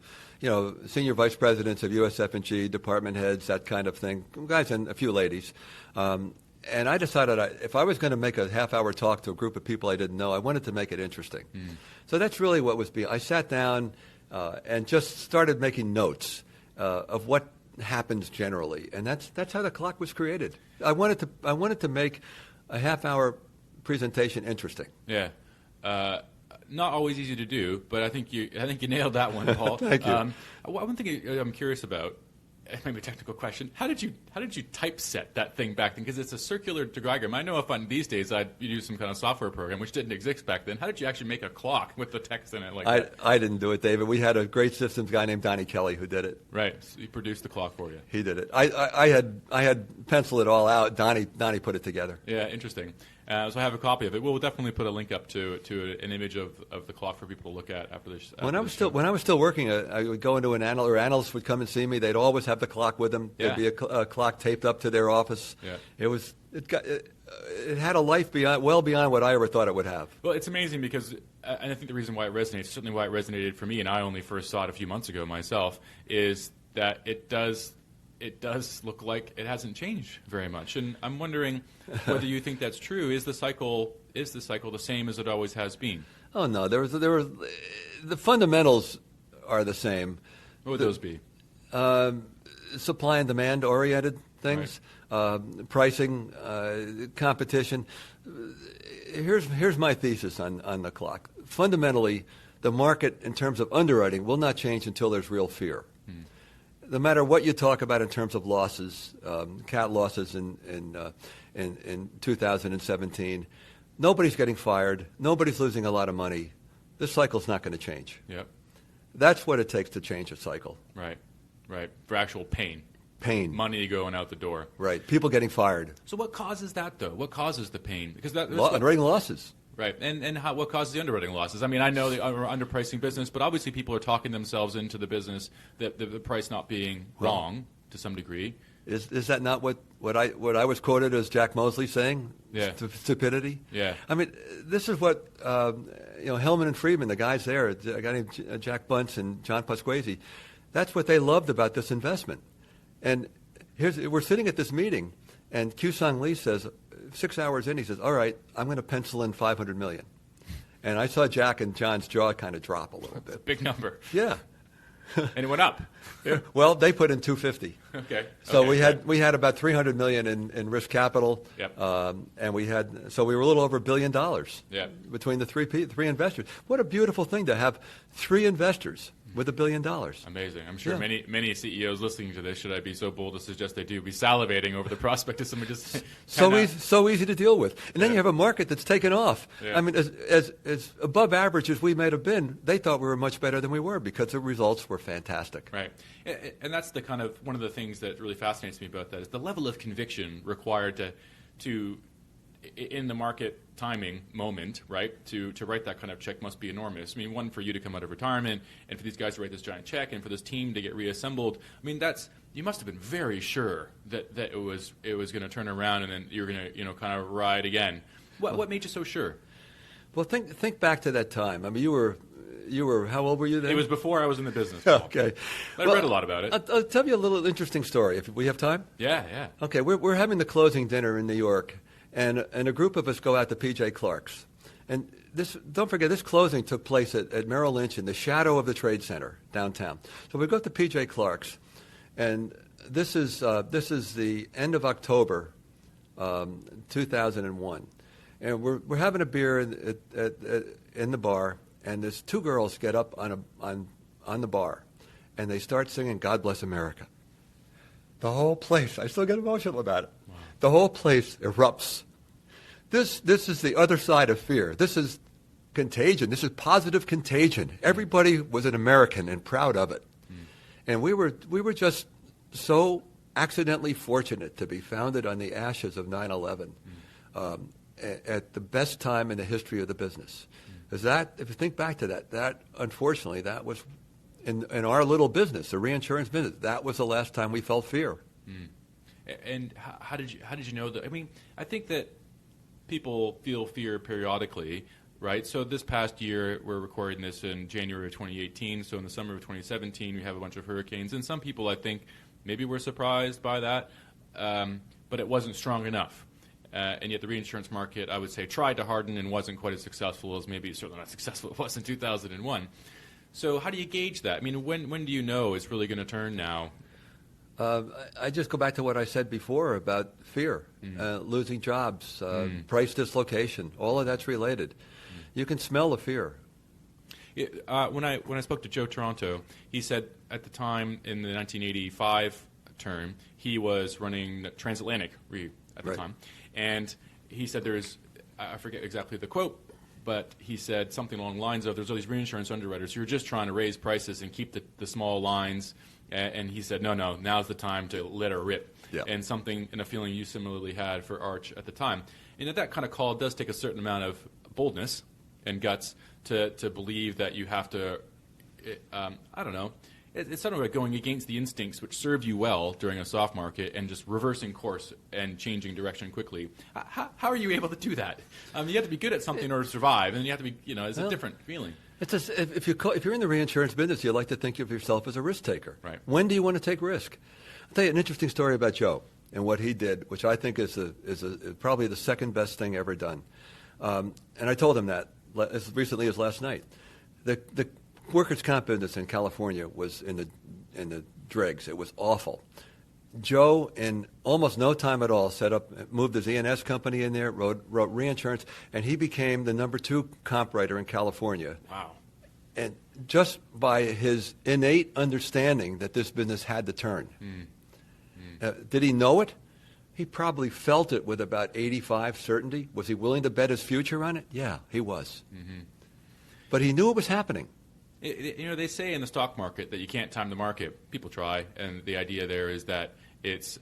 senior vice presidents of US F&G, department heads, that kind of thing, guys and a few ladies. And I decided if I was going to make a half-hour talk to a group of people I didn't know, I wanted to make it interesting. So that's really what was being. I sat down and just started making notes of what happens generally, and that's how the clock was created. I wanted to make a half-hour presentation interesting. Yeah. Not always easy to do, but I think you nailed that one, Paul. Thank you. One thing I'm curious about, maybe a technical question, how did you typeset that thing back then? Because it's a circular diagram. I know if these days I'd use some kind of software program, which didn't exist back then. How did you actually make a clock with the text in it like that? I didn't do it, David. We had a great systems guy named Donnie Kelly who did it. Right. So he produced the clock for you. He did it. I had penciled it all out. Donnie put it together. Yeah, interesting. So I have a copy of it. We'll definitely put a link up to an image of the clock for people to look at after this. When I was still working, I would go into an analyst, or analysts would come and see me. They'd always have the clock with them. Yeah. There'd be a clock taped up to their office. Yeah. It had a life well beyond what I ever thought it would have. Well, it's amazing because, and I think the reason why it resonates, certainly why it resonated for me, and I only first saw it a few months ago myself, is that it does look like it hasn't changed very much. And I'm wondering whether you think that's true. Is the cycle the same as it always has been? Oh no, the fundamentals are the same. What would those be? Supply and demand oriented things, right. Pricing, competition. Here's my thesis on the clock. Fundamentally, the market in terms of underwriting will not change until there's real fear. No matter what you talk about in terms of losses, cat losses in 2017, nobody's getting fired. Nobody's losing a lot of money. This cycle's not going to change. Yep. That's what it takes to change a cycle. Right. For actual pain. Money going out the door. Right. People getting fired. So what causes that, though? What causes the pain? Because underwriting losses. Right, and what causes the underwriting losses? I mean, I know they are underpricing business, but obviously people are talking themselves into the business, that the price not being wrong to some degree. Is that not what I was quoted as Jack Mosley saying? Yeah. Stupidity. Yeah. I mean, this is what Hillman and Friedman, the guys there, a guy named Jack Bunce and John Pasquesi, that's what they loved about this investment. And we're sitting at this meeting, and Q-Sung Lee says, 6 hours in, he says, "All right, I'm going to pencil in $500 million." And I saw Jack and John's jaw kind of drop a little bit. Big number. Yeah. And it went up. Yeah. Well, they put in 250. Okay. So we had about $300 million in risk capital. Yep. And we were a little over $1 billion. Yeah. Between the three investors. What a beautiful thing to have 3 investors with $1 billion. Amazing. I'm sure Yeah. many CEOs listening to this, should I be so bold to suggest they do, be salivating over the prospect of someone just so easy to deal with. And then you have a market that's taken off. Yeah. I mean, as above average as we may have been, they thought we were much better than we were because the results were fantastic. Right. And that's the kind of one of the things that really fascinates me about that is the level of conviction required to in the market timing moment, right, to write that kind of check must be enormous. I mean, one, for you to come out of retirement and for these guys to write this giant check and for this team to get reassembled. I mean, you must have been very sure that it was going to turn around and then you're going to kind of ride again. What made you so sure? Well, think back to that time. I mean, you were how old were you then? It was before I was in the business. Okay. I read a lot about it. I'll tell you a little interesting story if we have time. Yeah. Okay, we're having the closing dinner in New York, and a group of us go out to P.J. Clark's. And don't forget, this closing took place at Merrill Lynch in the shadow of the Trade Center downtown. So we go to P.J. Clark's, and this is the end of October, 2001, and we're having a beer in the bar, and there's 2 girls get up on the bar, and they start singing "God Bless America." The whole place, I still get emotional about it. Wow. The whole place erupts. This is the other side of fear. This is contagion. This is positive contagion. Everybody was an American and proud of it. And we were just so accidentally fortunate to be founded on the ashes of 9/11 at the best time in the history of the business. Because if you think back to that unfortunately, that was in our little business, the reinsurance business, that was the last time we felt fear. And how did you know that? I mean, I think that people feel fear periodically, right? So this past year, we're recording this in January of 2018. So in the summer of 2017, we have a bunch of hurricanes. And some people, I think, maybe were surprised by that, but it wasn't strong enough. And yet the reinsurance market, I would say, tried to harden and wasn't quite as successful as maybe certainly not successful it was in 2001. So how do you gauge that? I mean, when do you know it's really going to turn now? I just go back to what I said before about fear, losing jobs, price dislocation. All of that's related. You can smell the fear. When I spoke to Joe Toronto, he said at the time in the 1985 term, he was running Transatlantic Re at the time. And he said I forget exactly the quote, but he said something along the lines of, there's all these reinsurance underwriters who are just trying to raise prices and keep the small lines. And he said, no, now's the time to let her rip. Yep. And a feeling you similarly had for Arch at the time. And that kind of call does take a certain amount of boldness and guts to believe that you have to, I don't know, it's sort of like going against the instincts which serve you well during a soft market and just reversing course and changing direction quickly. How are you able to do that? You have to be good at something in order to survive, and you have to be, it's a different feeling. If you're in the reinsurance business, you like to think of yourself as a risk taker. Right. When do you want to take risk? I'll tell you an interesting story about Joe and what he did, which I think is probably the second best thing ever done. And I told him that as recently as last night. The workers' comp business in California was in the dregs. It was awful. Joe, in almost no time at all, moved his E&S company in there, wrote reinsurance, and he became the number 2 comp writer in California. Wow. And just by his innate understanding that this business had to turn. Did he know it? He probably felt it with about 85 certainty. Was he willing to bet his future on it? Yeah, he was. But he knew it was happening. They say in the stock market that you can't time the market. People try, and the idea there is that it's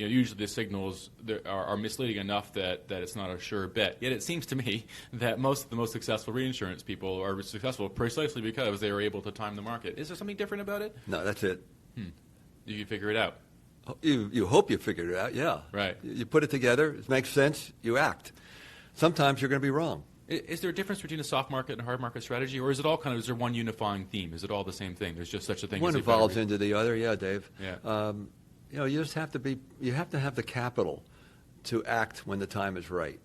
usually the signals are misleading enough that it's not a sure bet. Yet it seems to me that most of the most successful reinsurance people are successful precisely because they were able to time the market. Is there something different about it? No, that's it. You can figure it out. You hope you figured it out, yeah. Right. You put it together, it makes sense, you act. Sometimes you're going to be wrong. Is there a difference between a soft market and a hard market strategy, or is it all is there one unifying theme? Is it all the same thing? There's just such a thing One as evolves into the other, yeah, Dave. Yeah. You just have to have the capital to act when the time is right.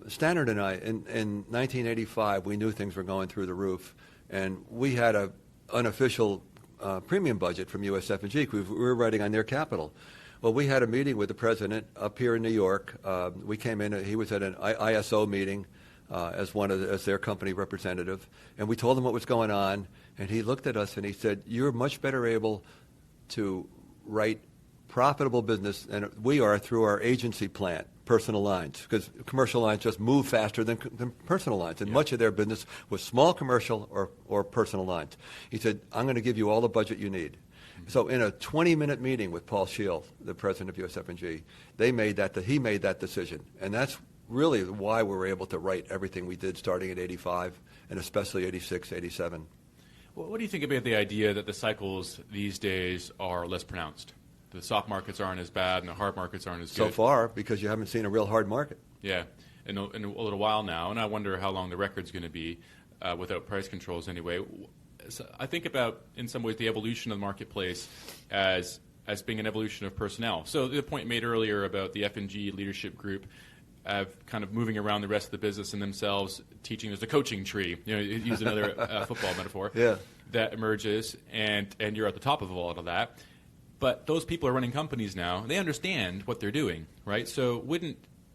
Standard and I, in 1985, we knew things were going through the roof, and we had an unofficial premium budget from US F&G. We were writing on their capital. Well, we had a meeting with the president up here in New York. We came in, he was at an ISO meeting as their company representative, and we told him what was going on, and he looked at us and he said, "You're much better able to write profitable business than we are through our agency plant, personal lines, because commercial lines just move faster than personal lines, and much of their business was small commercial or personal lines." He said, "I'm going to give you all the budget you need." So in a 20-minute meeting with Paul Shield, the president of US F&G, he made that decision, and that's really why we were able to write everything we did starting at 85 and especially 86, 87. Well, what do you think about the idea that the cycles these days are less pronounced? The soft markets aren't as bad and the hard markets aren't as good? So far, because you haven't seen a real hard market. Yeah, in a little while now, and I wonder how long the record's going to be without price controls anyway. So I think about, in some ways, the evolution of the marketplace as being an evolution of personnel. So the point made earlier about the F&G leadership group kind of moving around the rest of the business and themselves teaching. There's a coaching tree, use another football metaphor, that emerges, and you're at the top of all of that. But those people are running companies now. They understand what they're doing, right? So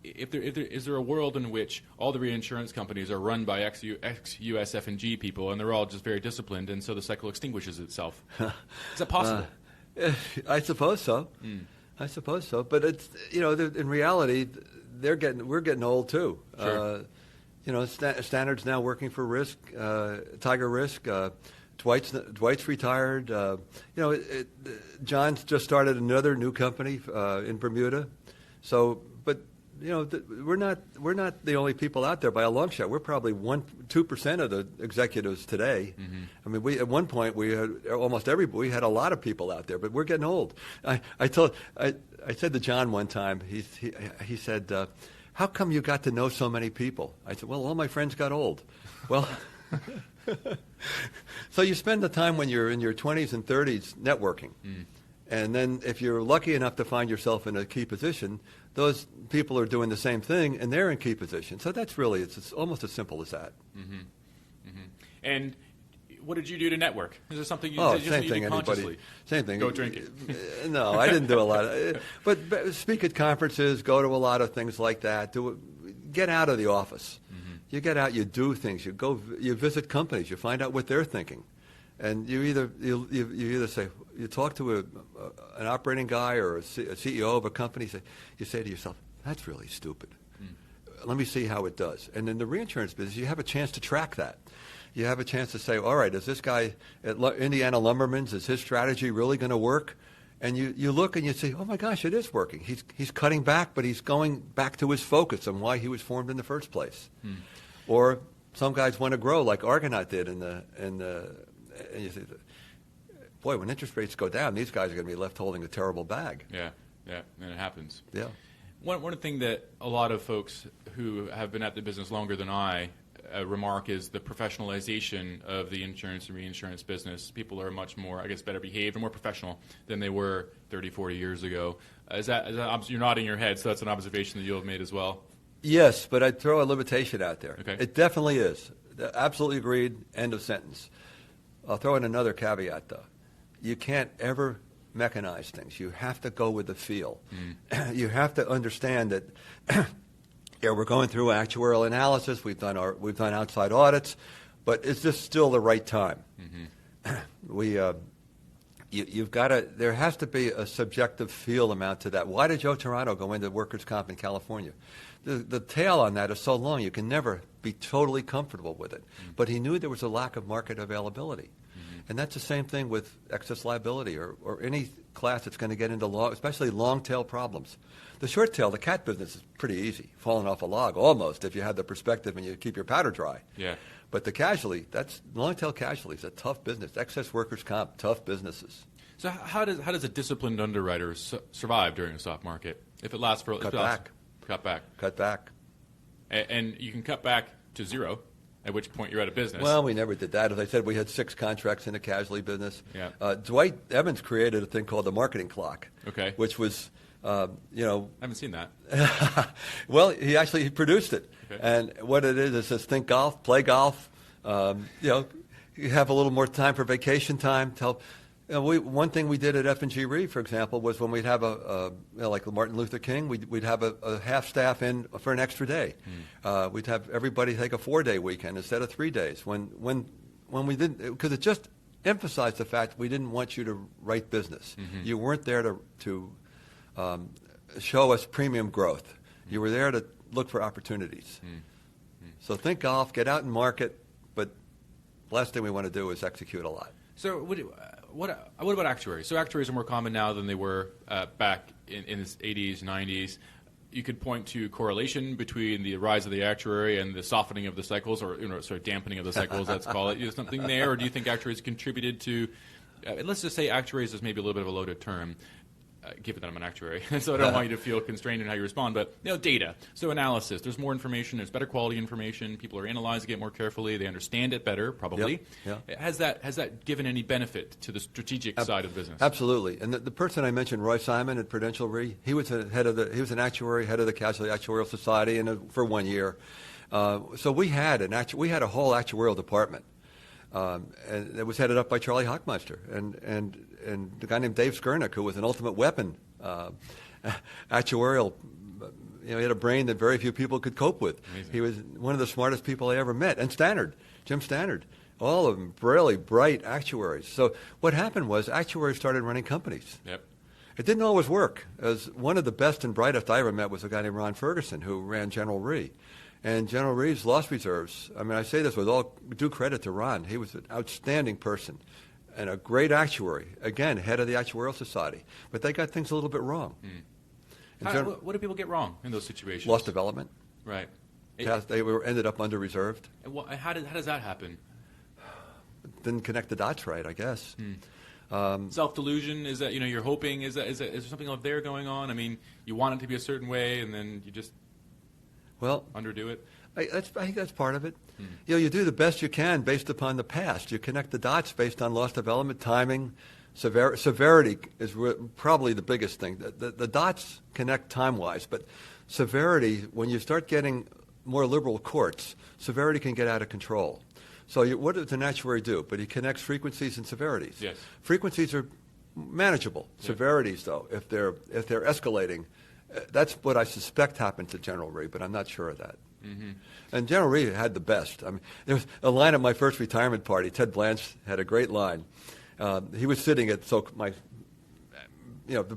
is there a world in which all the reinsurance companies are run by ex-US F&G people, and they're all just very disciplined, and so the cycle extinguishes itself? Is that possible? I suppose so. I suppose so. But it's in reality, we're getting old too. Sure. Standard's now working for Risk, Tiger Risk. Dwight's retired. John's just started another new company in Bermuda. So, but we're not the only people out there by a long shot. We're probably 2% of the executives today. I mean, at one point we had we had a lot of people out there, but we're getting old. I said to John one time. He said, "How come you got to know so many people?" I said, "Well, all my friends got old." Well. So you spend the time when you're in your 20s and 30s networking. And then if you're lucky enough to find yourself in a key position, those people are doing the same thing, and they're in key position. So that's really, it's almost as simple as that. And what did you do to network? Is there something you did consciously? Same thing. Go drink it. No, I didn't do a lot of but speak at conferences, go to a lot of things like that. Get out of the office. You get out, you do things. You visit companies. You find out what they're thinking, and you either say, you talk to an operating guy or a CEO of a company. You say to yourself, "That's really stupid. Let me see how it does." And in the reinsurance business, you have a chance to track that. You have a chance to say, "All right, is this guy at Indiana Lumberman's, is his strategy really going to work?" And you look and you say, "Oh my gosh, it is working. He's cutting back, but he's going back to his focus and why he was formed in the first place." Or some guys want to grow like Argonaut did, and you say, "Boy, when interest rates go down, these guys are going to be left holding a terrible bag." Yeah, and it happens. Yeah. One thing that a lot of folks who have been at the business longer than I remark is the professionalization of the insurance and reinsurance business. People are much more, I guess, better behaved and more professional than they were 30, 40 years ago. You're nodding your head, so that's an observation that you'll have made as well? Yes, but I'd throw a limitation out there. Okay. It definitely is. Absolutely agreed. End of sentence. I'll throw in another caveat, though. You can't ever mechanize things. You have to go with the feel. You have to understand that we're going through actuarial analysis. We've done outside audits, but is this still the right time? You've got to. There has to be a subjective feel amount to that. Why did Joe Toronto go into workers' comp in California? The tail on that is so long you can never be totally comfortable with it. But he knew there was a lack of market availability. And that's the same thing with excess liability or any class that's going to get into especially long-tail problems. The short tail, the cat business is pretty easy, falling off a log almost if you have the perspective and you keep your powder dry. Yeah. But the casualty, that's long-tail casualty is a tough business. Excess workers' comp, tough businesses. So how does a disciplined underwriter survive during a soft market if it lasts for Cut back. Cut back. And you can cut back to zero, at which point you're out of business. Well, we never did that. As I said, we had 6 contracts in the casualty business. Yeah. Dwight Evans created a thing called the marketing clock. Okay. Which was, I haven't seen that. Well, he produced it. Okay. And what it is, it says think golf, play golf. You have a little more time for vacation time. One thing we did at F&G Re, for example, was when we'd have like Martin Luther King, we'd have a half staff in for an extra day. We'd have everybody take a 4-day weekend instead of 3 days. When we didn't, because it just emphasized the fact we didn't want you to write business. Mm-hmm. You weren't there to show us premium growth. You were there to look for opportunities. Mm-hmm. So think golf, get out and market, but the last thing we want to do is execute a lot. So what about actuaries? So actuaries are more common now than they were back in the 80s, 90s. You could point to correlation between the rise of the actuary and the softening of the cycles, or dampening of the cycles, let's call it. Is something there, or do you think actuaries contributed to, let's just say actuaries is maybe a little bit of a loaded term, given that I'm an actuary, so I don't want you to feel constrained in how you respond, but data. So analysis, there's more information, there's better quality information, people are analyzing it more carefully, they understand it better, probably. Yep. Has that given any benefit to the strategic side of the business? Absolutely. And the person I mentioned, Roy Simon at Prudential Re, he was an actuary, head of the Casualty Actuarial Society for 1 year. So we had a whole actuarial department. And it was headed up by Charlie Hockmeister and the guy named Dave Skurnick, who was an ultimate weapon actuarial. He had a brain that very few people could cope with. Amazing. He was one of the smartest people I ever met. And Jim Stannard, all of them really bright actuaries. So what happened was actuaries started running companies. Yep. It didn't always work. As one of the best and brightest I ever met was a guy named Ron Ferguson, who ran General Re. And General Re's loss reserves, I say this with all due credit to Ron. He was an outstanding person and a great actuary. Again, head of the Actuarial Society. But they got things a little bit wrong. What do people get wrong in those situations? Loss development. Right. They ended up under-reserved. How does that happen? Didn't connect the dots right, I guess. Self-delusion, is that, you're hoping, is there something out there going on? You want it to be a certain way, and then you just underdo it? I think that's part of it. You do the best you can based upon the past. You connect the dots based on loss development, timing, severity is probably the biggest thing. The dots connect time-wise, but severity, when you start getting more liberal courts, severity can get out of control. So what does an actuary do? But he connects frequencies and severities. Yes. Frequencies are manageable. Yeah. Severities, though, if they're escalating, that's what I suspect happened to General Re, but I'm not sure of that. Mm-hmm. And General Re had the best. There was a line at my first retirement party. Ted Blanche had a great line. He was sitting at the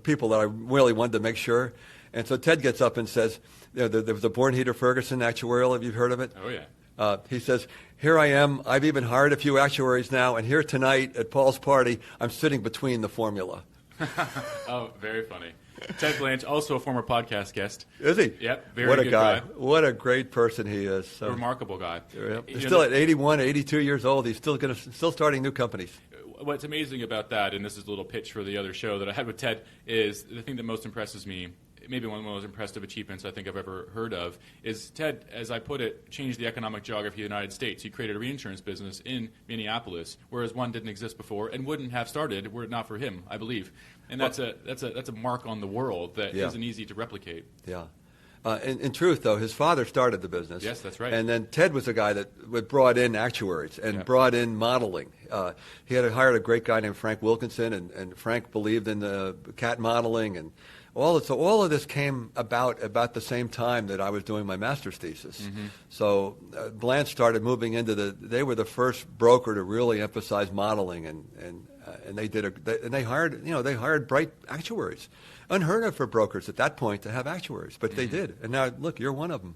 people that I really wanted to make sure. And so Ted gets up and says, there was a Bornheater Ferguson actuarial. Have you heard of it? Oh, yeah. He says, here I am. I've even hired a few actuaries now. And here tonight at Paul's party, I'm sitting between the formula. Oh, very funny. Ted Blanche, also a former podcast guest. Is he? Yep, very what good a guy. guy. What a great person he is. So, A remarkable guy. Yep. He's still at 81, 82 years old. He's still starting new companies. What's amazing about that, and this is a little pitch for the other show that I had with Ted, is the thing that most impresses me, maybe one of the most impressive achievements I think I've ever heard of, is Ted, as I put it, changed the economic geography of the United States. He created a reinsurance business in Minneapolis, whereas one didn't exist before and wouldn't have started were it not for him, I believe. And that's a mark on the world that isn't easy to replicate. Yeah. In truth, though, his father started the business. Yes, that's right. And then Ted was a guy that brought in actuaries and brought in modeling. He had hired a great guy named Frank Wilkinson, and Frank believed in the cat modeling and all of this came about the same time that I was doing my master's thesis. Mm-hmm. So Blanche started moving into they were the first broker to really emphasize modeling, and they hired bright actuaries. Unheard of for brokers at that point to have actuaries, but they did. And now, look, you're one of them.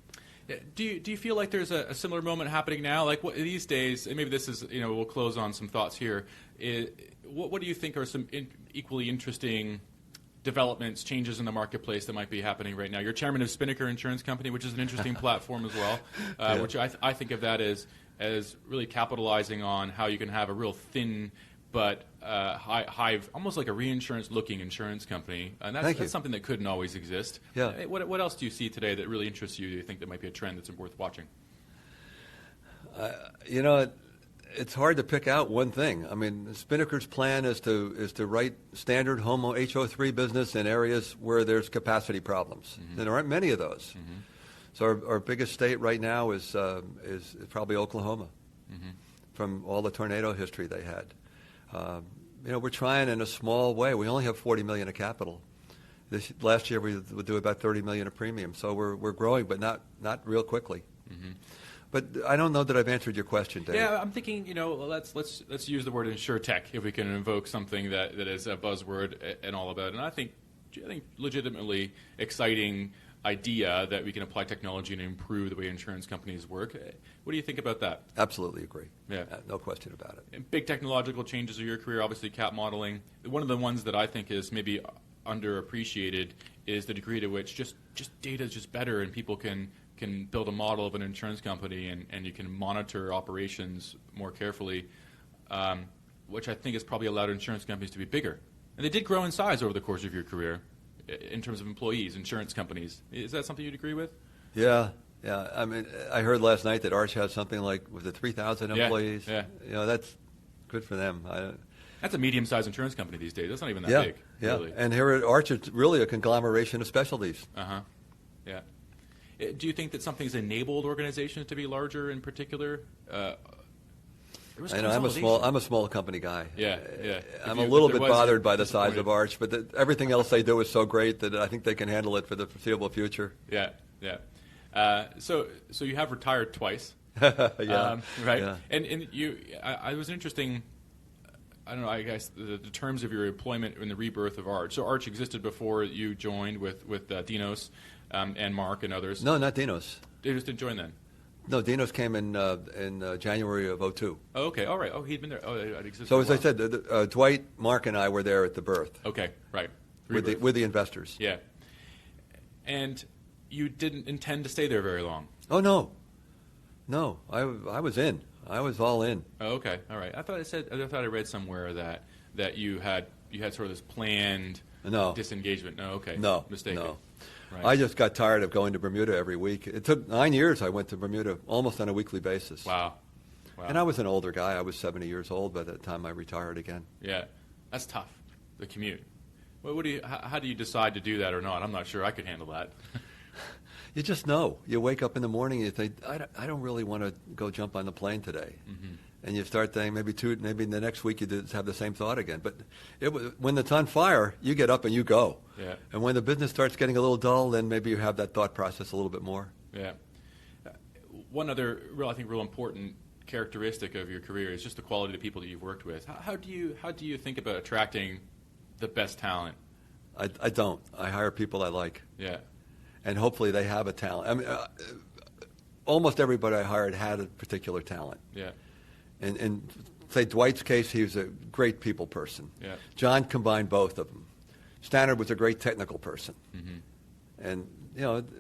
Do you feel like there's a similar moment happening now? Like these days, and maybe this is, we'll close on some thoughts here. What do you think are some equally interesting developments, changes in the marketplace that might be happening right now? You're chairman of Spinnaker Insurance Company, which is an interesting platform as well, which I think of that as really capitalizing on how you can have a real thin but high, almost like a reinsurance-looking insurance company, and that's something that couldn't always exist. Yeah. What else do you see today that really interests you? Do you think that might be a trend that's worth watching? It's hard to pick out one thing. I mean, Spinnaker's plan is to write standard homo HO3 business in areas where there's capacity problems. Mm-hmm. And there aren't many of those. Mm-hmm. So our biggest state right now is probably Oklahoma, mm-hmm. from all the tornado history they had. We're trying in a small way. We only have $40 million of capital. Last year we would do about $30 million of premium. So we're growing, but not real quickly. Mm-hmm. But I don't know that I've answered your question, Dave. Yeah, I'm thinking, let's use the word insurtech if we can invoke something that is a buzzword and all about it. And I think legitimately exciting idea that we can apply technology and improve the way insurance companies work. What do you think about that? Absolutely agree. Yeah. No question about it. And big technological changes of your career, obviously cat modeling. One of the ones that I think is maybe underappreciated is the degree to which just data is just better and people can build a model of an insurance company and you can monitor operations more carefully, which I think has probably allowed insurance companies to be bigger. And they did grow in size over the course of your career in terms of employees, insurance companies. Is that something you'd agree with? Yeah. I mean, I heard last night that Arch has something like, was it 3,000 employees? Yeah. That's good for them. That's a medium-sized insurance company these days. That's not even that big. Yeah, really. And here at Arch, it's really a conglomeration of specialties. Uh-huh. Yeah. Do you think that something's enabled organizations to be larger in particular? I know I'm a small company guy. Yeah. I'm a little bit bothered by the size of Arch, but everything else they do is so great that I think they can handle it for the foreseeable future. Yeah. So you have retired twice. Yeah. Right. Yeah. And you, I was interesting. I don't know. I guess the terms of your employment in the rebirth of Arch. So Arch existed before you joined with Dinos and Mark and others. No, not Dinos. They just didn't join then. No, Dinos came in January of 2002. Oh, okay. All right. Oh, he'd been there. Oh, it existed. So as I said, Dwight, Mark, and I were there at the birth. Okay. Right. With the investors. Yeah. And you didn't intend to stay there very long. Oh no. I was in. I was all in. Oh, okay. All right. I thought I read somewhere that you had sort of this planned disengagement. No. Okay. No. Mistaken. No. Right. I just got tired of going to Bermuda every week. It took 9 years I went to Bermuda almost on a weekly basis. Wow. And I was an older guy. I was 70 years old by the time I retired again. Yeah. That's tough, the commute. How do you decide to do that or not? I'm not sure I could handle that. You just know. You wake up in the morning and you think, I don't really want to go jump on the plane today. Mm-hmm. And you start thinking, maybe the next week you have the same thought again. But when it's on fire, you get up and you go. Yeah. And when the business starts getting a little dull, then maybe you have that thought process a little bit more. Yeah. One other real important characteristic of your career is just the quality of the people that you've worked with. How do you think about attracting the best talent? I don't. I hire people I like. Yeah. And hopefully they have a talent. I mean, almost everybody I hired had a particular talent. Yeah. In say Dwight's case, he was a great people person. Yeah. John combined both of them. Stannard was a great technical person. Mm-hmm. And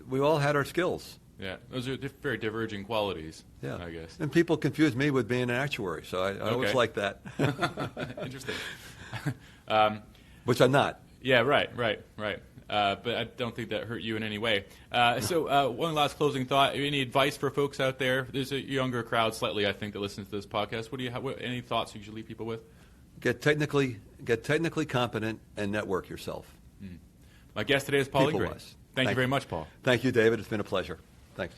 we all had our skills. Yeah, those are very diverging qualities. Yeah, I guess. And people confuse me with being an actuary, so I always like that. Interesting. Which I'm not. Yeah, right. But I don't think that hurt you in any way. So one last closing thought. Any advice for folks out there? There's a younger crowd slightly, I think, that listens to this podcast. Any thoughts you should leave people with? Get technically competent and network yourself. My guest today is Paul Ingrey. People-wise. Thank you very much, Paul. Thank you, David. It's been a pleasure. Thanks.